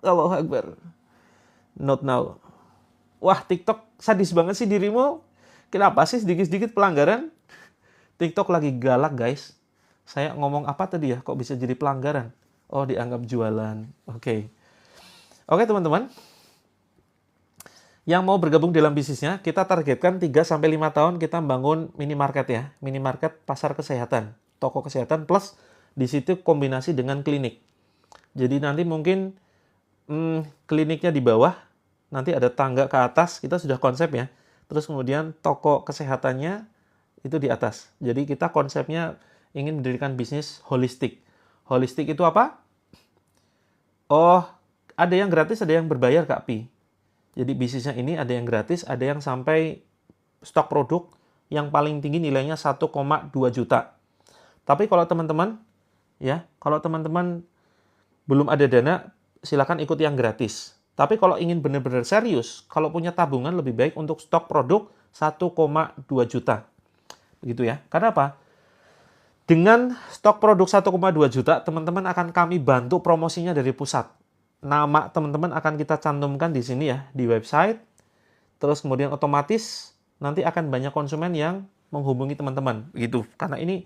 Allahu Akbar. Not now. Wah, TikTok sadis banget sih dirimu. Kenapa sih sedikit-sedikit pelanggaran? TikTok lagi galak, guys. Saya ngomong apa tadi ya? Kok bisa jadi pelanggaran? Oh, dianggap jualan. Oke. Oke, teman-teman. Yang mau bergabung dalam bisnisnya, kita targetkan 3-5 tahun kita bangun minimarket ya. Minimarket pasar kesehatan. Toko kesehatan plus di situ kombinasi dengan klinik. Jadi nanti mungkin kliniknya di bawah, nanti ada tangga ke atas, kita sudah konsep ya. Terus kemudian toko kesehatannya itu di atas. Jadi kita konsepnya ingin mendirikan bisnis holistik. Holistik itu apa? Oh, ada yang gratis, ada yang berbayar Kak Pi. Jadi bisnisnya ini ada yang gratis, ada yang sampai stok produk yang paling tinggi nilainya 1,2 juta. Tapi kalau teman-teman belum ada dana, silakan ikut yang gratis. Tapi kalau ingin benar-benar serius, kalau punya tabungan lebih baik untuk stok produk 1,2 juta. Begitu ya. Karena apa? Dengan stok produk 1,2 juta, teman-teman akan kami bantu promosinya dari pusat. Nama teman-teman akan kita cantumkan di sini ya, di website. Terus kemudian otomatis nanti akan banyak konsumen yang menghubungi teman-teman. Begitu. Karena ini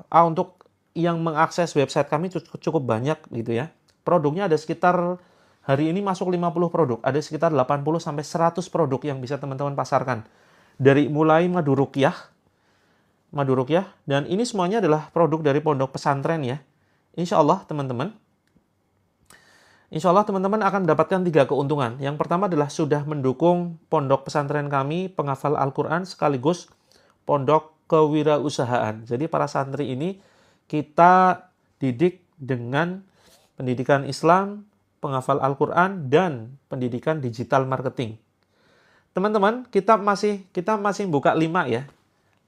untuk yang mengakses website kami cukup banyak gitu ya. Produknya ada sekitar, hari ini masuk 50 produk. Ada sekitar 80-100 produk yang bisa teman-teman pasarkan. Dari mulai madu ruqyah, dan ini semuanya adalah produk dari pondok pesantren ya. Insya Allah teman-teman akan mendapatkan 3 keuntungan. Yang pertama adalah sudah mendukung pondok pesantren kami, penghafal Al-Quran, sekaligus pondok kewirausahaan. Jadi para santri ini kita didik dengan pendidikan Islam, penghafal Al-Quran, dan pendidikan digital marketing. Teman-teman, kita masih buka 5 ya.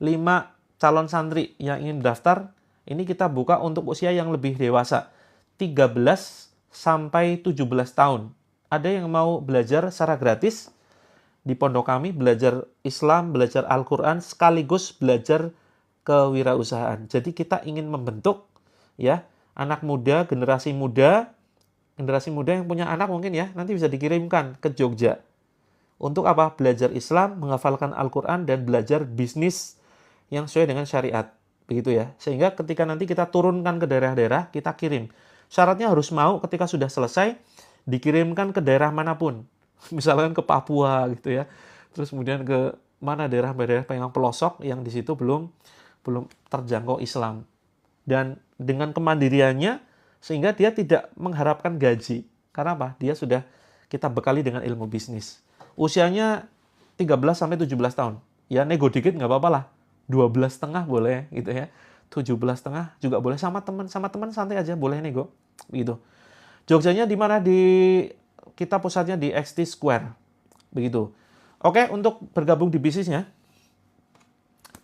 5 calon santri yang ingin daftar, ini kita buka untuk usia yang lebih dewasa. 13 sampai 17 tahun. Ada yang mau belajar secara gratis di pondok kami, belajar Islam, belajar Al-Quran, sekaligus belajar kewirausahaan. Jadi kita ingin membentuk ya anak muda, generasi muda yang punya anak mungkin ya, nanti bisa dikirimkan ke Jogja. Untuk apa? Belajar Islam, menghafalkan Al-Quran, dan belajar bisnis yang sesuai dengan syariat. Begitu ya. Sehingga ketika nanti kita turunkan ke daerah-daerah, kita kirim. Syaratnya harus mau ketika sudah selesai, dikirimkan ke daerah manapun. Misalkan ke Papua gitu ya. Terus kemudian ke mana daerah-daerah yang pelosok yang di situ belum terjangkau Islam. Dan dengan kemandiriannya, sehingga dia tidak mengharapkan gaji. Karena apa? Dia sudah kita bekali dengan ilmu bisnis. Usianya 13-17 tahun. Ya nego dikit nggak apa-apa lah. 12,5 boleh gitu ya. 17,5 juga boleh, sama teman santai aja boleh nego gitu. Jogjanya di mana? Kita pusatnya di XT Square. Begitu. Oke, untuk bergabung di bisnisnya.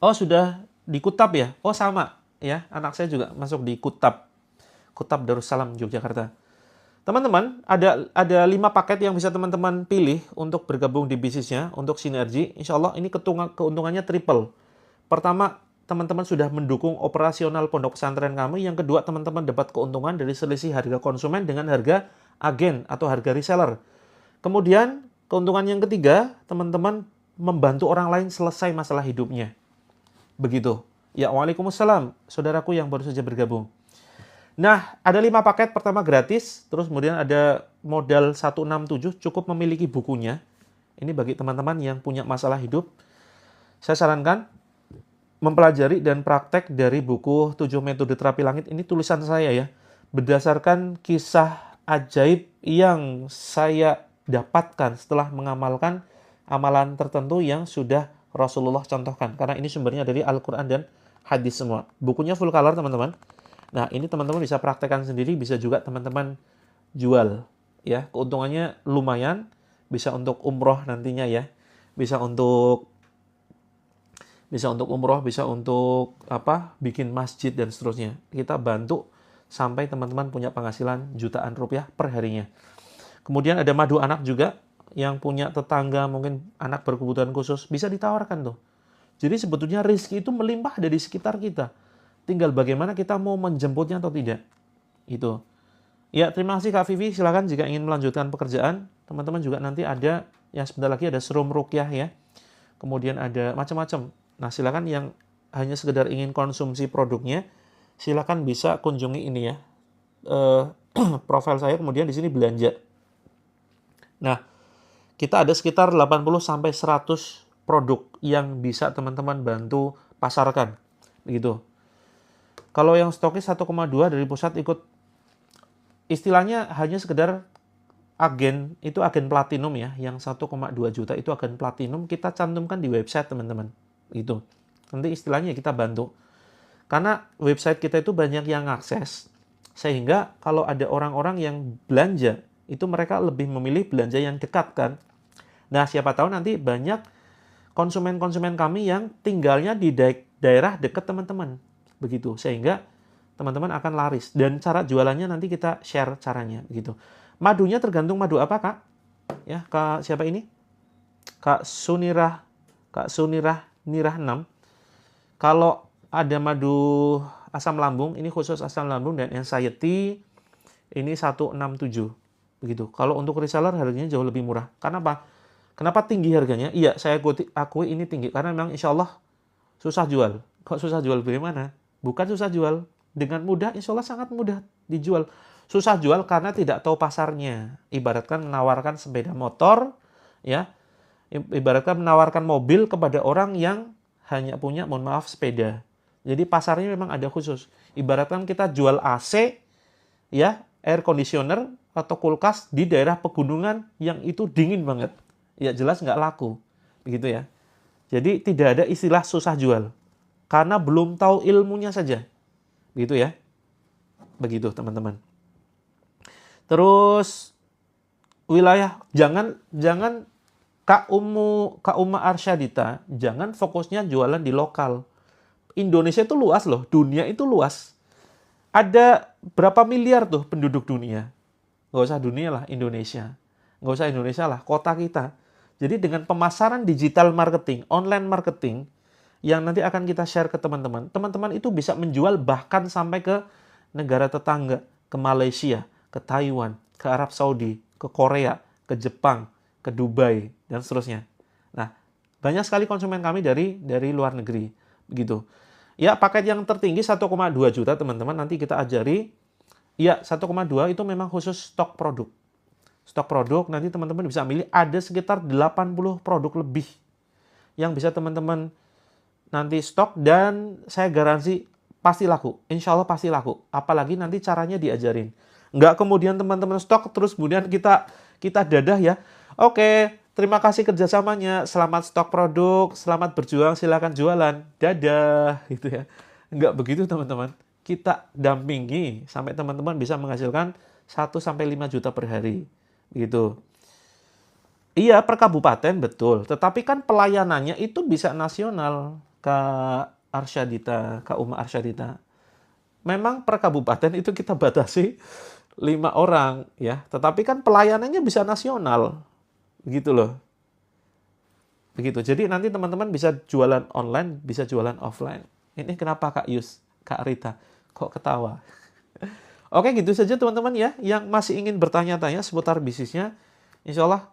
Oh, sudah di Kutab ya? Oh, sama ya. Anak saya juga masuk di Kutab Darussalam Yogyakarta. Teman-teman, ada 5 paket yang bisa teman-teman pilih untuk bergabung di bisnisnya, untuk sinergi. Insya Allah ini keuntungannya triple. Pertama, teman-teman sudah mendukung operasional pondok pesantren kami. Yang kedua, teman-teman dapat keuntungan dari selisih harga konsumen dengan harga agen atau harga reseller. Kemudian, keuntungan yang ketiga, teman-teman membantu orang lain selesai masalah hidupnya. Begitu. Ya, waalaikumsalam, saudaraku yang baru saja bergabung. Nah, ada 5 paket. Pertama gratis, terus kemudian ada modal 167, cukup memiliki bukunya. Ini bagi teman-teman yang punya masalah hidup. Saya sarankan mempelajari dan praktek dari buku 7 Metode Terapi Langit. Ini tulisan saya ya. Berdasarkan kisah ajaib yang saya dapatkan setelah mengamalkan amalan tertentu yang sudah Rasulullah contohkan. Karena ini sumbernya dari Al-Quran dan hadis semua. Bukunya full color teman-teman. Nah, ini teman-teman bisa praktekkan sendiri, bisa juga teman-teman jual. Ya, keuntungannya lumayan. Bisa untuk umroh nantinya ya. Bisa untuk umroh, bisa untuk bikin masjid dan seterusnya. Kita bantu sampai teman-teman punya penghasilan jutaan rupiah per harinya. Kemudian ada madu anak juga, yang punya tetangga mungkin anak berkebutuhan khusus, bisa ditawarkan tuh. Jadi sebetulnya rezeki itu melimpah dari sekitar kita. Tinggal bagaimana kita mau menjemputnya atau tidak. Itu. Ya, terima kasih Kak Vivi. Silakan jika ingin melanjutkan pekerjaan. Teman-teman juga nanti ada, ya sebentar lagi ada serum ruqyah ya. Kemudian ada macam-macam. Nah, silakan yang hanya sekedar ingin konsumsi produknya, silakan bisa kunjungi ini ya. Profil saya, kemudian di sini belanja. Nah, kita ada sekitar 80-100 produk yang bisa teman-teman bantu pasarkan. Begitu. Kalau yang stoknya 1,2 dari pusat ikut, istilahnya hanya sekedar agen, itu agen platinum ya, yang 1,2 juta itu agen platinum, kita cantumkan di website teman-teman. Gitu. Nanti istilahnya kita bantu. Karena website kita itu banyak yang akses, sehingga kalau ada orang-orang yang belanja, itu mereka lebih memilih belanja yang dekat kan. Nah, siapa tahu nanti banyak konsumen-konsumen kami yang tinggalnya di daerah dekat teman-teman. Begitu, sehingga teman-teman akan laris. Dan cara jualannya nanti kita share caranya. Begitu. Madunya tergantung madu apa, Kak? Ya, Kak siapa ini? Kak Sunirah Nirah 6. Kalau ada madu asam lambung, ini khusus asam lambung dan anxiety, ini 167. Begitu. Kalau untuk reseller harganya jauh lebih murah. Karena apa? Kenapa tinggi harganya? Iya, saya akui ini tinggi. Karena memang insya Allah susah jual. Kok susah jual bagaimana? Bukan susah jual. Dengan mudah, insya Allah sangat mudah dijual. Susah jual karena tidak tahu pasarnya. Ibaratkan menawarkan sepeda motor, ya. Ibaratkan menawarkan mobil kepada orang yang hanya punya, mohon maaf, sepeda. Jadi pasarnya memang ada khusus. Ibaratkan kita jual AC, ya, air conditioner atau kulkas di daerah pegunungan yang itu dingin banget. Ya jelas nggak laku. Begitu ya. Jadi tidak ada istilah susah jual. Karena belum tahu ilmunya saja. Begitu ya. Begitu teman-teman. Terus wilayah, jangan Kak Uma Arsyadita, jangan fokusnya jualan di lokal. Indonesia itu luas loh, dunia itu luas. Ada berapa miliar tuh penduduk dunia? Nggak usah dunia lah, Indonesia. Nggak usah Indonesia lah, kota kita. Jadi dengan pemasaran digital marketing, online marketing, yang nanti akan kita share ke teman-teman, teman-teman itu bisa menjual bahkan sampai ke negara tetangga, ke Malaysia, ke Taiwan, ke Arab Saudi, ke Korea, ke Jepang, ke Dubai, dan seterusnya. Nah, banyak sekali konsumen kami dari luar negeri. Begitu. Ya, paket yang tertinggi 1,2 juta, teman-teman. Nanti kita ajari. Ya, 1,2 itu memang khusus stok produk. Stok produk, nanti teman-teman bisa milih. Ada sekitar 80 produk lebih yang bisa teman-teman nanti stok, dan saya garansi pasti laku. Insya Allah pasti laku. Apalagi nanti caranya diajarin. Nggak kemudian teman-teman stok, terus kemudian kita dadah ya. Oke, terima kasih kerjasamanya. Selamat stok produk, selamat berjuang, silakan jualan. Dadah, gitu ya. Nggak begitu teman-teman. Kita dampingi sampai teman-teman bisa menghasilkan 1-5 juta per hari. Begitu. Iya, per kabupaten betul. Tetapi kan pelayanannya itu bisa nasional, Kak Arsyadita, Kak Uma Arsyadita. Memang per kabupaten itu kita batasi 5 orang, ya. Tetapi kan pelayanannya bisa nasional. Begitu loh. Begitu. Jadi nanti teman-teman bisa jualan online, bisa jualan offline. Ini kenapa Kak Yus, Kak Rita, kok ketawa? Oke, gitu saja teman-teman ya. Yang masih ingin bertanya-tanya seputar bisnisnya, insya Allah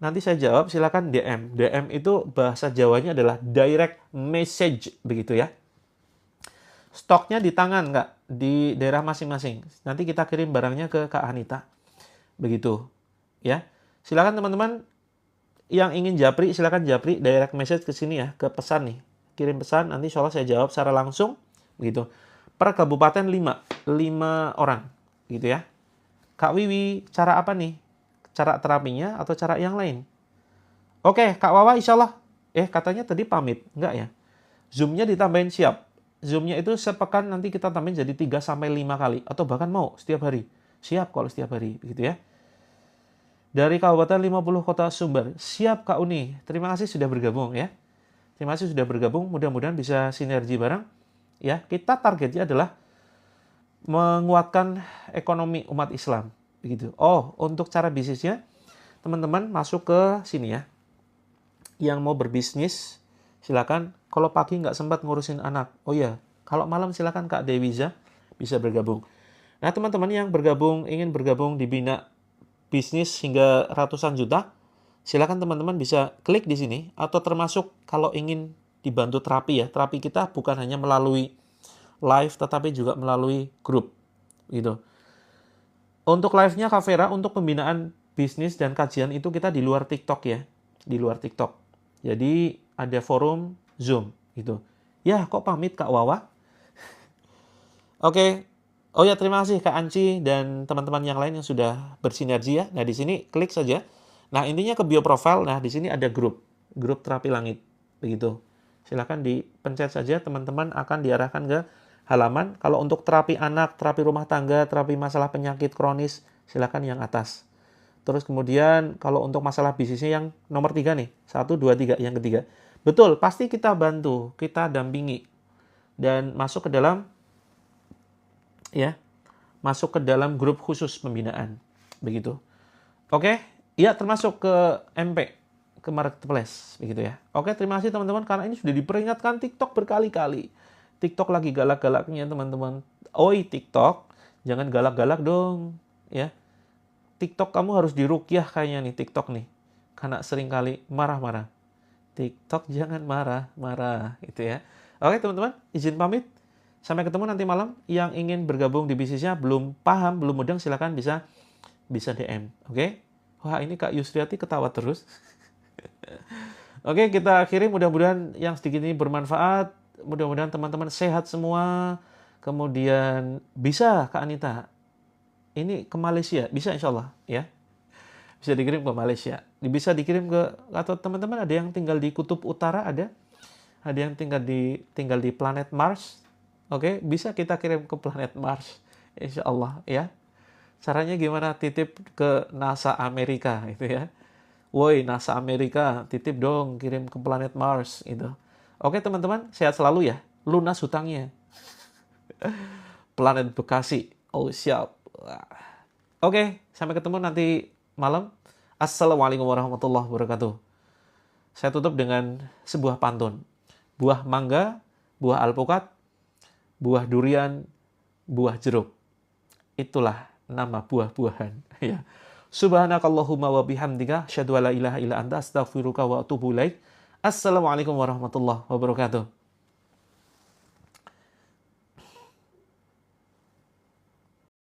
nanti saya jawab. Silakan DM. DM itu bahasa Jawanya adalah direct message, begitu ya. Stoknya di tangan, Kak, di daerah masing-masing. Nanti kita kirim barangnya ke Kak Anita. Begitu. Ya. Silakan teman-teman yang ingin japri, silakan japri direct message ke sini ya, ke pesan nih. Kirim pesan, nanti insya Allah saya jawab secara langsung. Begitu. Per kabupaten 5 orang. Gitu ya. Kak Wiwi, cara apa nih? Cara terapinya atau cara yang lain? Oke, Kak Wawa insya Allah. Katanya tadi pamit. Enggak ya? Zoom-nya ditambahin siap. Zoom-nya itu sepekan nanti kita tambahin jadi 3-5 kali. Atau bahkan mau setiap hari. Siap kalau setiap hari. Begitu ya. Dari Kabupaten 50 Kota Sumber. Siap Kak Uni. Terima kasih sudah bergabung ya. Terima kasih sudah bergabung. Mudah-mudahan bisa sinergi bareng. Ya, kita targetnya adalah menguatkan ekonomi umat Islam. Begitu. Oh, untuk cara bisnisnya, teman-teman masuk ke sini ya. Yang mau berbisnis, silakan. Kalau pagi nggak sempat ngurusin anak, oh ya, kalau malam silakan Kak Dewiza bisa bergabung. Nah, teman-teman yang ingin bergabung di Bina Bisnis hingga ratusan juta, silakan teman-teman bisa klik di sini. Atau termasuk kalau ingin dibantu terapi ya. Terapi kita bukan hanya melalui live, tetapi juga melalui grup. Gitu. Untuk live-nya Kak Vera, untuk pembinaan bisnis dan kajian itu kita di luar TikTok ya. Di luar TikTok. Jadi ada forum Zoom gitu. Ya, kok pamit Kak Wawa? Oke. Oh ya, terima kasih Kak Anci dan teman-teman yang lain yang sudah bersinergi ya. Nah, di sini klik saja. Nah, intinya ke bio profile. Nah, di sini ada grup terapi langit. Begitu. Silakan dipencet saja, teman-teman akan diarahkan ke halaman. Kalau untuk terapi anak, terapi rumah tangga, terapi masalah penyakit kronis, silakan yang atas. Terus kemudian kalau untuk masalah bisnisnya yang nomor 3 nih, 1, 2, 3, yang ketiga. Betul, pasti kita bantu, kita dampingi dan masuk ke dalam ya, masuk ke dalam grup khusus pembinaan. Begitu. Oke, ya termasuk ke MP, ke marketplace begitu ya. Oke, terima kasih teman-teman karena ini sudah diperingatkan TikTok berkali-kali. TikTok lagi galak-galaknya teman-teman. Oi TikTok, jangan galak-galak dong ya. TikTok kamu harus diruqyah kayaknya nih TikTok nih. Karena seringkali marah-marah. TikTok jangan marah-marah gitu ya. Oke teman-teman, izin pamit. Sampai ketemu nanti malam. Yang ingin bergabung di bisnisnya belum paham, belum mudeng, silakan bisa DM. Oke? Wah, ini Kak Yusriati ketawa terus. Oke, kita akhiri. Mudah-mudahan yang sedikit ini bermanfaat. Mudah-mudahan teman-teman sehat semua. Kemudian bisa Kak Anita. Ini ke Malaysia, bisa insya Allah ya. Bisa dikirim ke Malaysia. Bisa dikirim ke, atau teman-teman ada yang tinggal di Kutub Utara, ada yang tinggal di planet Mars. Oke, bisa kita kirim ke planet Mars, insya Allah ya. Caranya gimana? Titip ke NASA Amerika itu ya. Woi NASA Amerika, titip dong kirim ke planet Mars itu. Oke teman-teman, sehat selalu ya. Lunas hutangnya. Planet Bekasi. Oh siap. Oke, sampai ketemu nanti malam. Assalamualaikum warahmatullahi wabarakatuh. Saya tutup dengan sebuah pantun. Buah mangga, buah alpukat, buah durian, buah jeruk. Itulah nama buah-buahan. Ya. Subhanakallahumma wa bihamdika asyhadu an la ilaha illa anta astaghfiruka wa atubu ilaik. Assalamualaikum warahmatullahi wabarakatuh.